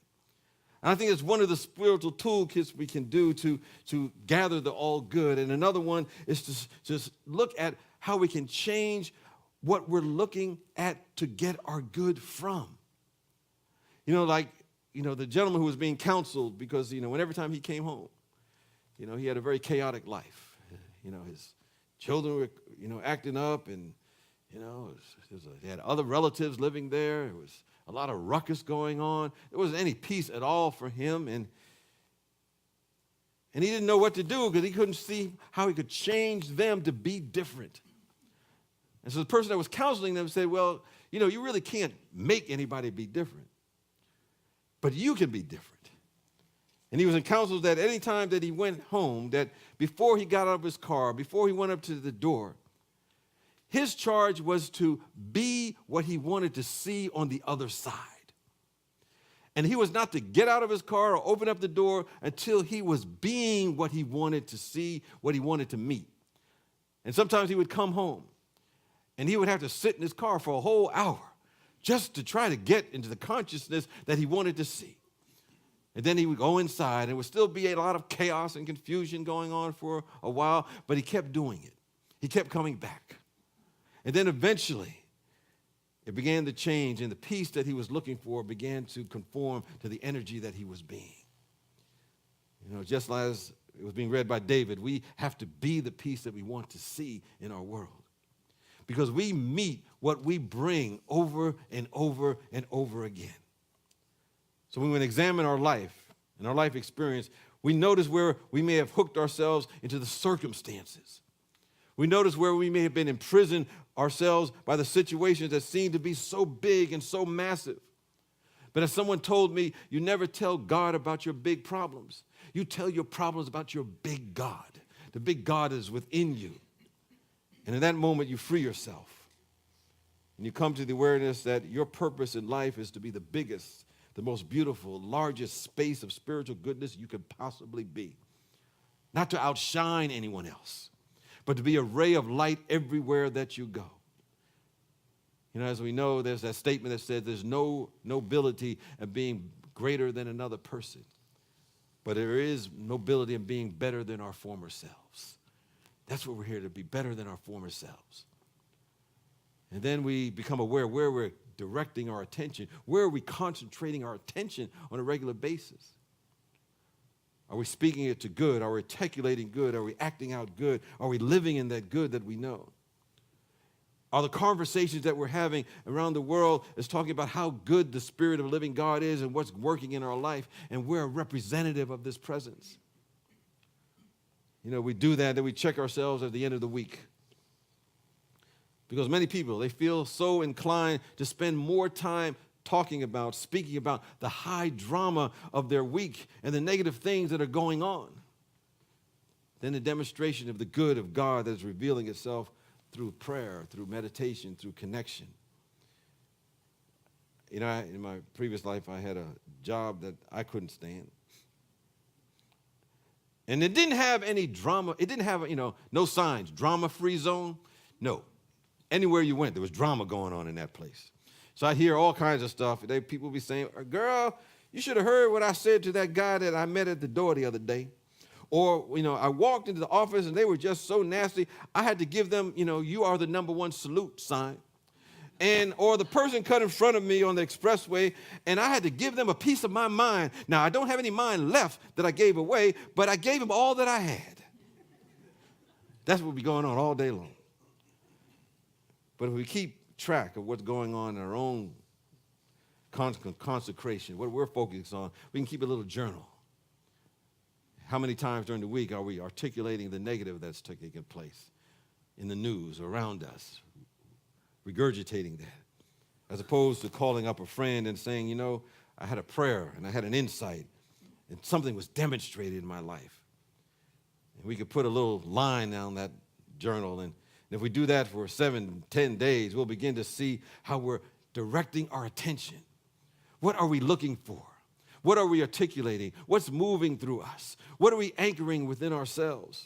And I think it's one of the spiritual toolkits we can do to gather the all good. And another one is to just look at how we can change what we're looking at to get our good from. The gentleman who was being counseled because, every time he came home, he had a very chaotic life. His children were, acting up, and, they had other relatives living there. There was a lot of ruckus going on. There wasn't any peace at all for him, and he didn't know what to do because he couldn't see how he could change them to be different. And so the person that was counseling them said, well, you really can't make anybody be different, but you can be different. And he was in counsel that any time that he went home, that before he got out of his car, before he went up to the door, his charge was to be what he wanted to see on the other side. And he was not to get out of his car or open up the door until he was being what he wanted to see, what he wanted to meet. And sometimes he would come home, and he would have to sit in his car for a whole hour just to try to get into the consciousness that he wanted to see. And then he would go inside, and it would still be a lot of chaos and confusion going on for a while, but he kept doing it. He kept coming back. And then eventually, it began to change, and the peace that he was looking for began to conform to the energy that he was being. Just as it was being read by David, we have to be the peace that we want to see in our world. Because we meet what we bring over and over and over again. So when we examine our life and our life experience, we notice where we may have hooked ourselves into the circumstances. We notice where we may have been imprisoned ourselves by the situations that seem to be so big and so massive. But as someone told me, you never tell God about your big problems. You tell your problems about your big God. The big God is within you. And in that moment, you free yourself. And you come to the awareness that your purpose in life is to be the biggest, the most beautiful, largest space of spiritual goodness you could possibly be. not to outshine anyone else, but to be a ray of light everywhere that you go. You know, as we know, there's that statement that says there's no nobility in being greater than another person, but there is nobility in being better than our former selves. That's what we're here to be, better than our former selves. And then we become aware where we're directing our attention. Where are we concentrating our attention on a regular basis? Are we speaking it to good? Are we articulating good? Are we acting out good? Are we living in that good that we know? Are the conversations that we're having around the world is talking about how good the Spirit of the living God is and what's working in our life, and we're a representative of this presence? You know, we do that, then we check ourselves at the end of the week. Because many people, they feel so inclined to spend more time talking about, speaking about the high drama of their week and the negative things that are going on than the demonstration of the good of God that is revealing itself through prayer, through meditation, through connection. You know, in my previous life, I had a job that I couldn't stand. And it didn't have any drama. It didn't have, no signs, drama-free zone. No. Anywhere you went, there was drama going on in that place. So I hear all kinds of stuff. People be saying, girl, you should have heard what I said to that guy that I met at the door the other day. Or, I walked into the office and they were just so nasty, I had to give them, you are the number one salute sign. Or the person cut in front of me on the expressway, and I had to give them a piece of my mind. Now, I don't have any mind left that I gave away, but I gave them all that I had. That's what will be going on all day long. But if we keep track of what's going on in our own consecration, what we're focused on, we can keep a little journal. How many times during the week are we articulating the negative that's taking place in the news around us, regurgitating that, as opposed to calling up a friend and saying, I had a prayer and I had an insight and something was demonstrated in my life. And we could put a little line down that journal, and if we do that for 7, 10 days, we'll begin to see how we're directing our attention. What are we looking for? What are we articulating? What's moving through us? What are we anchoring within ourselves?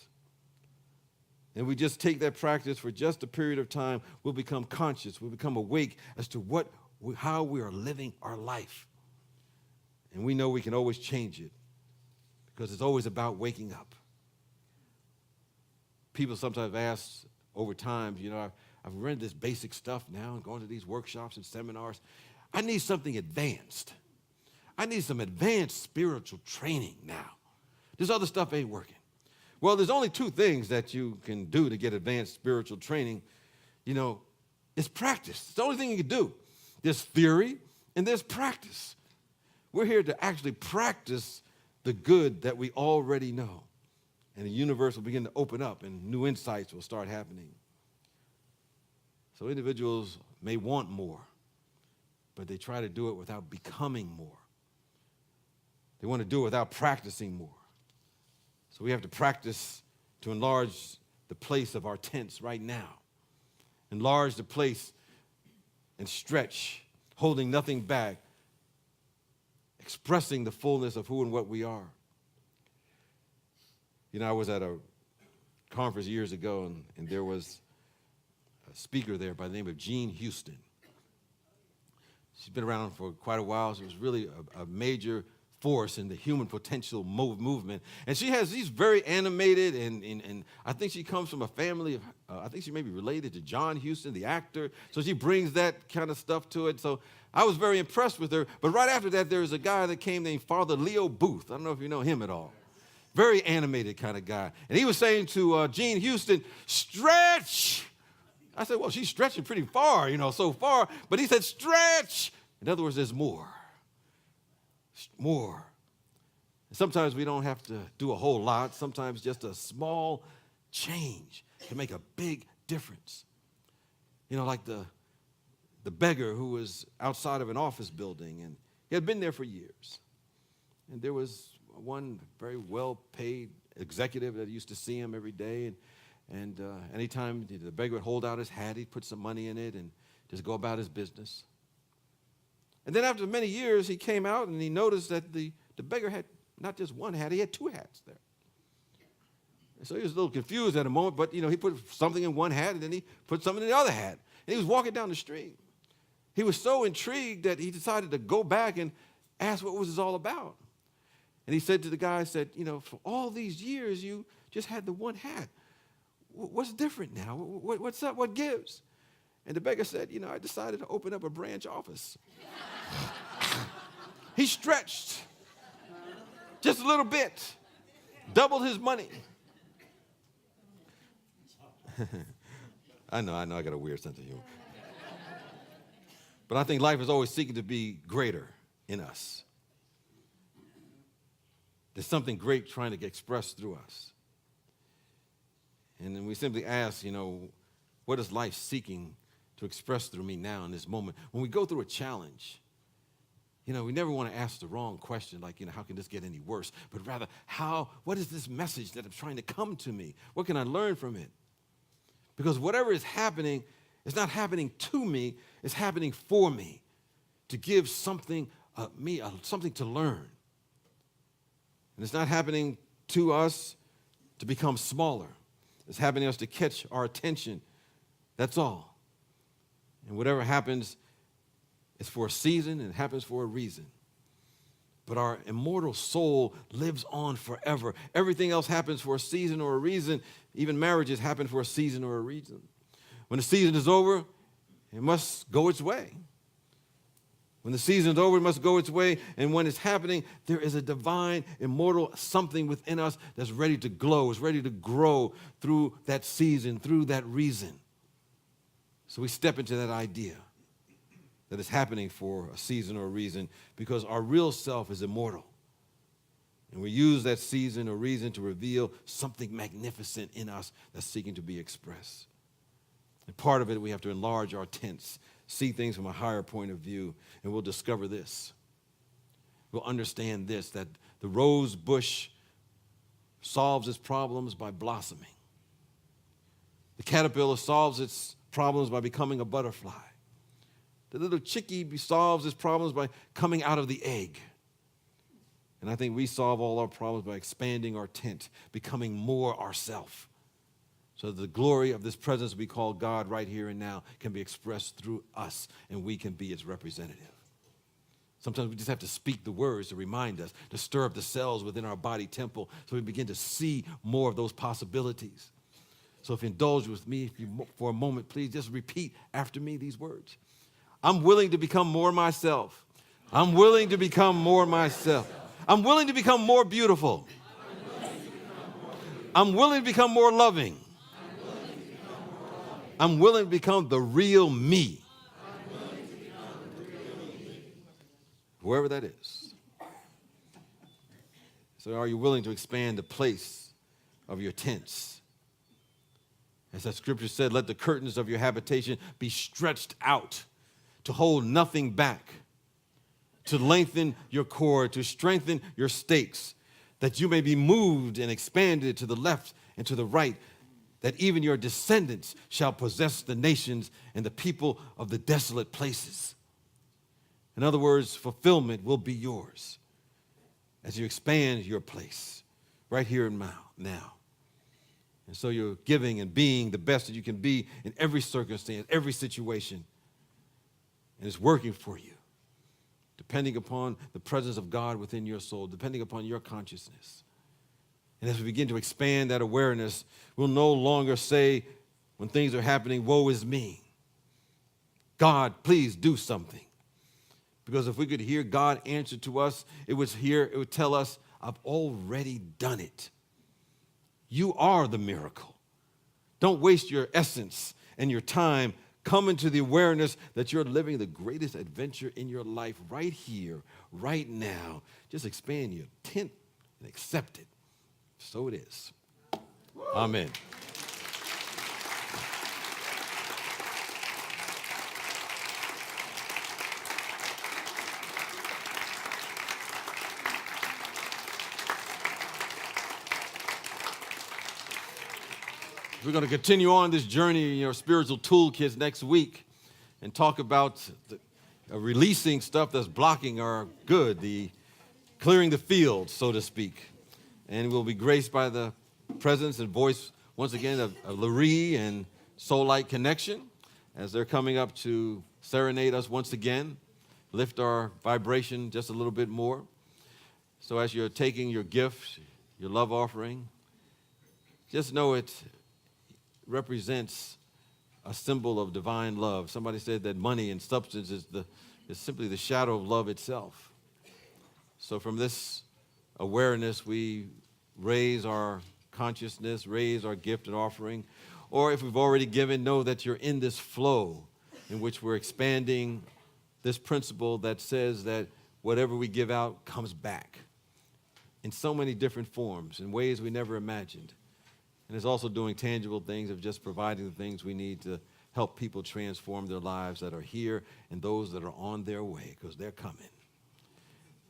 And we just take that practice for just a period of time, we'll become conscious, we'll become awake as to how we are living our life. And we know we can always change it because it's always about waking up. People sometimes ask over time, I've read this basic stuff now and going to these workshops and seminars. I need something advanced. I need some advanced spiritual training now. This other stuff ain't working. Well, there's only two things that you can do to get advanced spiritual training. It's practice. It's the only thing you can do. There's theory and there's practice. We're here to actually practice the good that we already know. And the universe will begin to open up and new insights will start happening. So individuals may want more, but they try to do it without becoming more. They want to do it without practicing more. So we have to practice to enlarge the place of our tents right now. Enlarge the place and stretch, holding nothing back, expressing the fullness of who and what we are. I was at a conference years ago, and there was a speaker there by the name of Jean Houston. She's been around for quite a while. She was really a major force in the human potential movement. And she's very animated, and I think she comes from a family of, I think she may be related to John Huston, the actor. So she brings that kind of stuff to it. So I was very impressed with her. But right after that, there was a guy that came named Father Leo Booth. I don't know if you know him at all. Very animated kind of guy. And he was saying to Jean Houston, stretch. I said, well, she's stretching pretty far, so far. But he said, stretch. In other words, there's more. More. And sometimes we don't have to do a whole lot. Sometimes just a small change can make a big difference. Like the beggar who was outside of an office building, and he had been there for years. And there was one very well-paid executive that used to see him every day. And anytime the beggar would hold out his hat, he'd put some money in it and just go about his business. And then after many years, he came out and he noticed that the beggar had not just one hat, he had two hats there. And so he was a little confused at a moment, but, he put something in one hat, and then he put something in the other hat. And he was walking down the street. He was so intrigued that he decided to go back and ask what was this all about. And he said to the guy, for all these years, you just had the one hat. What's different now? What's up? What gives? And the beggar said, I decided to open up a branch office. He stretched just a little bit, doubled his money. I know, I got a weird sense of humor. But I think life is always seeking to be greater in us. There's something great trying to get expressed through us. And then we simply ask, what is life seeking to express through me now in this moment? When we go through a challenge, we never want to ask the wrong question, like, how can this get any worse? But rather, what is this message that is trying to come to me? What can I learn from it? Because whatever is happening, it's not happening to me, it's happening for me, to give something something to learn. And it's not happening to us to become smaller. It's happening to us to catch our attention. That's all. And whatever happens, it's for a season and it happens for a reason. But our immortal soul lives on forever. Everything else happens for a season or a reason. Even marriages happen for a season or a reason. When the season is over, it must go its way. When the season is over, it must go its way. And when it's happening, there is a divine, immortal something within us that's ready to glow, is ready to grow through that season, through that reason. So we step into that idea that is happening for a season or a reason because our real self is immortal. And we use that season or reason to reveal something magnificent in us that's seeking to be expressed. And part of it, we have to enlarge our tents, see things from a higher point of view, and we'll discover this. We'll understand this, that the rose bush solves its problems by blossoming. The caterpillar solves its problems by becoming a butterfly. The little chickie solves its problems by coming out of the egg. And I think we solve all our problems by expanding our tent, becoming more ourself, so that the glory of this presence we call God right here and now can be expressed through us, and we can be its representative. Sometimes we just have to speak the words to remind us, to stir up the cells within our body temple so we begin to see more of those possibilities. So if you indulge with me for a moment, please just repeat after me these words. I'm willing to become more myself. I'm willing to become more myself. I'm willing to become more beautiful. I'm willing to become more loving. I'm willing to become the real me. Whoever that is. So are you willing to expand the place of your tents? As that scripture said, let the curtains of your habitation be stretched out to hold nothing back, to lengthen your cord, to strengthen your stakes, that you may be moved and expanded to the left and to the right, that even your descendants shall possess the nations and the people of the desolate places. In other words, fulfillment will be yours as you expand your place right here and now. And so you're giving and being the best that you can be in every circumstance, every situation. And it's working for you, depending upon the presence of God within your soul, depending upon your consciousness. And as we begin to expand that awareness, we'll no longer say when things are happening, woe is me. God, please do something. Because if we could hear God answer to us, it would tell us, I've already done it. You are the miracle. Don't waste your essence and your time. Come into the awareness that you're living the greatest adventure in your life right here, right now. Just expand your tent and accept it. So it is. Amen. We're going to continue on this journey in your spiritual toolkits next week and talk about releasing stuff that's blocking our good, the clearing the field, so to speak. And we'll be graced by the presence and voice once again of Louise and Soul Light Connection as they're coming up to serenade us once again, lift our vibration just a little bit more. So as you're taking your gift, your love offering, just know it represents a symbol of divine love. Somebody said that money and substance is simply the shadow of love itself. So from this awareness, we raise our consciousness, raise our gift and offering. Or if we've already given, know that you're in this flow in which we're expanding this principle that says that whatever we give out comes back in so many different forms, in ways we never imagined. And it's also doing tangible things of just providing the things we need to help people transform their lives that are here and those that are on their way, because they're coming.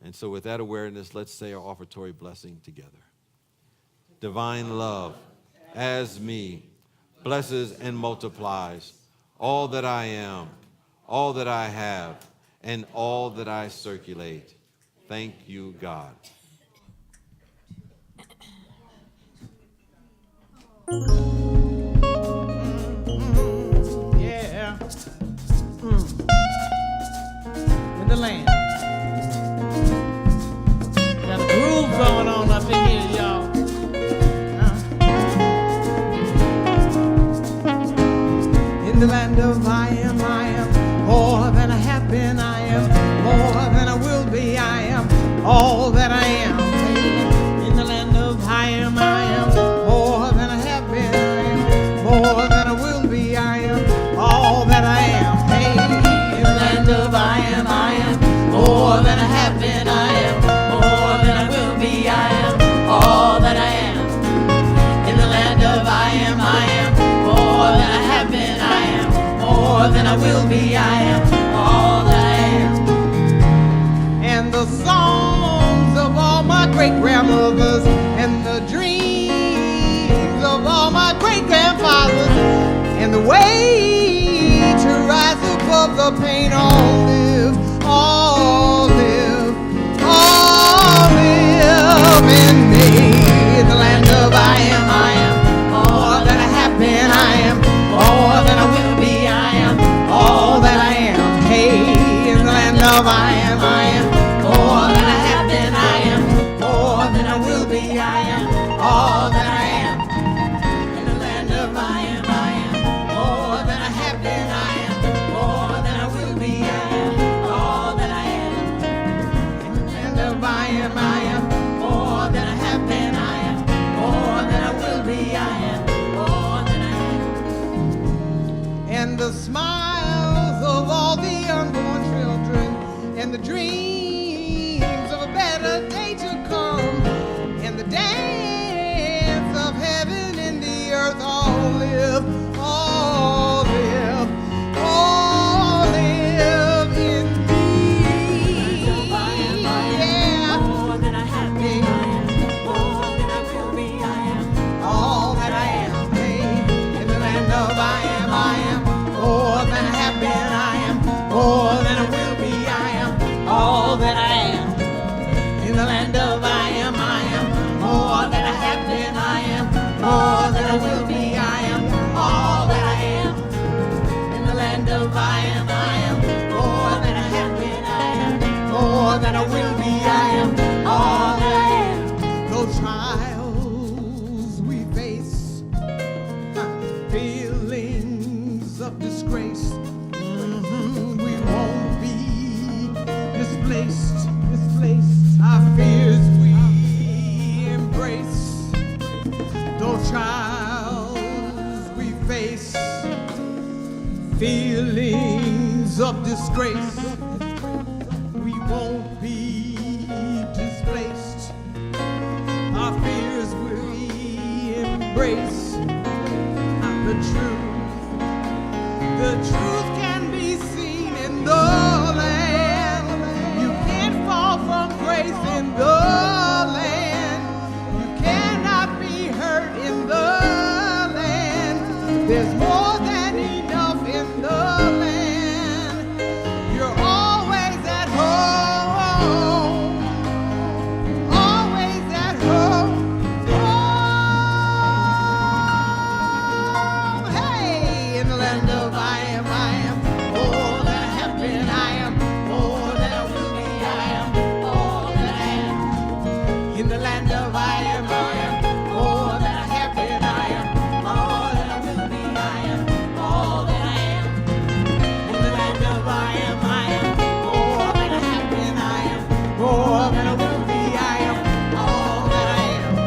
And so with that awareness, let's say our offertory blessing together. Divine love, as me, blesses and multiplies all that I am, all that I have, and all that I circulate. Thank you, God. Yeah. In the land. Got a groove going on up in here, y'all. In the land of I am more than I have been. I am more than I will be. I am all that I am. In the land of I am more than I have been. I am more than I will be. I am all that I am. Hey, in the land of I am more than I have been. I am more than I will be. I am all that I am. In the land of I am more than I have been. I am more than I will be. I am all that I am. And the songs of all my great-grandmothers and the dreams of all my great-grandfathers and the way to rise above the pain, all live in me. In the land of I am more than I have been. I am more than I will be. I am all that I am. Hey, in the land of I am more than I have been. I am more than I will be. I am all that I am. In the land of I am more than I have been. I am more than I will be. I am all that I am. In the land of I am more than I have been. I am more than I will be. I am more than I am. And the smiles of all the unborn children and the dreams of a better day to come and the dance of heaven and the earth all live in me. Yeah. More than I have been. I am more than I will be. I am all that I am. Hey, in the land of I am more than I have been. I am more than I will be. I am all that I am. In the land of I am more than I have been. I am more than I will be. I am all that I am. In the land of I am more than I have been. I am more than I will be. I am all that I am. Those trials we face, feelings of disgrace, we won't be displaced. Our fears we embrace. Those trials we face, feelings of disgrace, we won't be displaced. Our fears we embrace. The truth can be seen in the land. You can't fall from grace in the land. You cannot be hurt in the land. There's more than enough in the land. You're always at home. Always at home. In the land of I am more than a happy, and I am more than I will be, I am all that I am. In the land of I am more than a happy, and I am more than I will be, I am all that I am.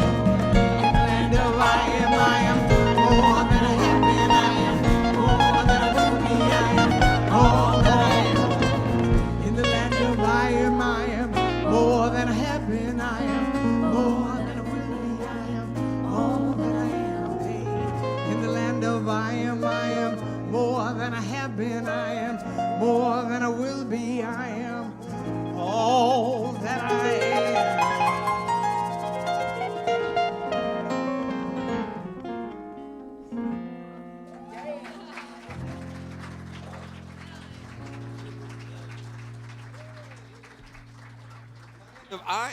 In the land of I am more than a happy, and I am more than I will be, I am all that I am. In the land of I am more than a happy, and I am more than I will be, I am all that I am. Hey. In the land of I am more than a happy, and I am more than I will be, I am all that I am. Of I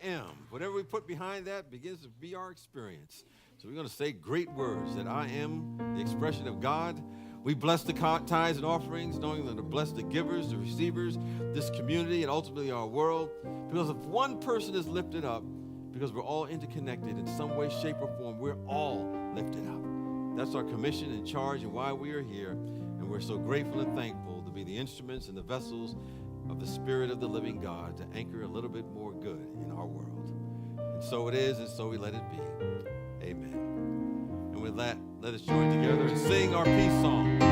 am. Whatever we put behind that begins to be our experience. So we're going to say great words that I am the expression of God. We bless the tithes and offerings, knowing that to bless the givers, the receivers, this community, and ultimately our world. Because if one person is lifted up, because we're all interconnected in some way, shape, or form, we're all lifted up. That's our commission and charge and why we are here. And we're so grateful and thankful to be the instruments and the vessels of the Spirit of the living God to anchor a little bit more good in our world. And so it is, and so we let it be. Amen. And with that, let us join together and sing our peace song.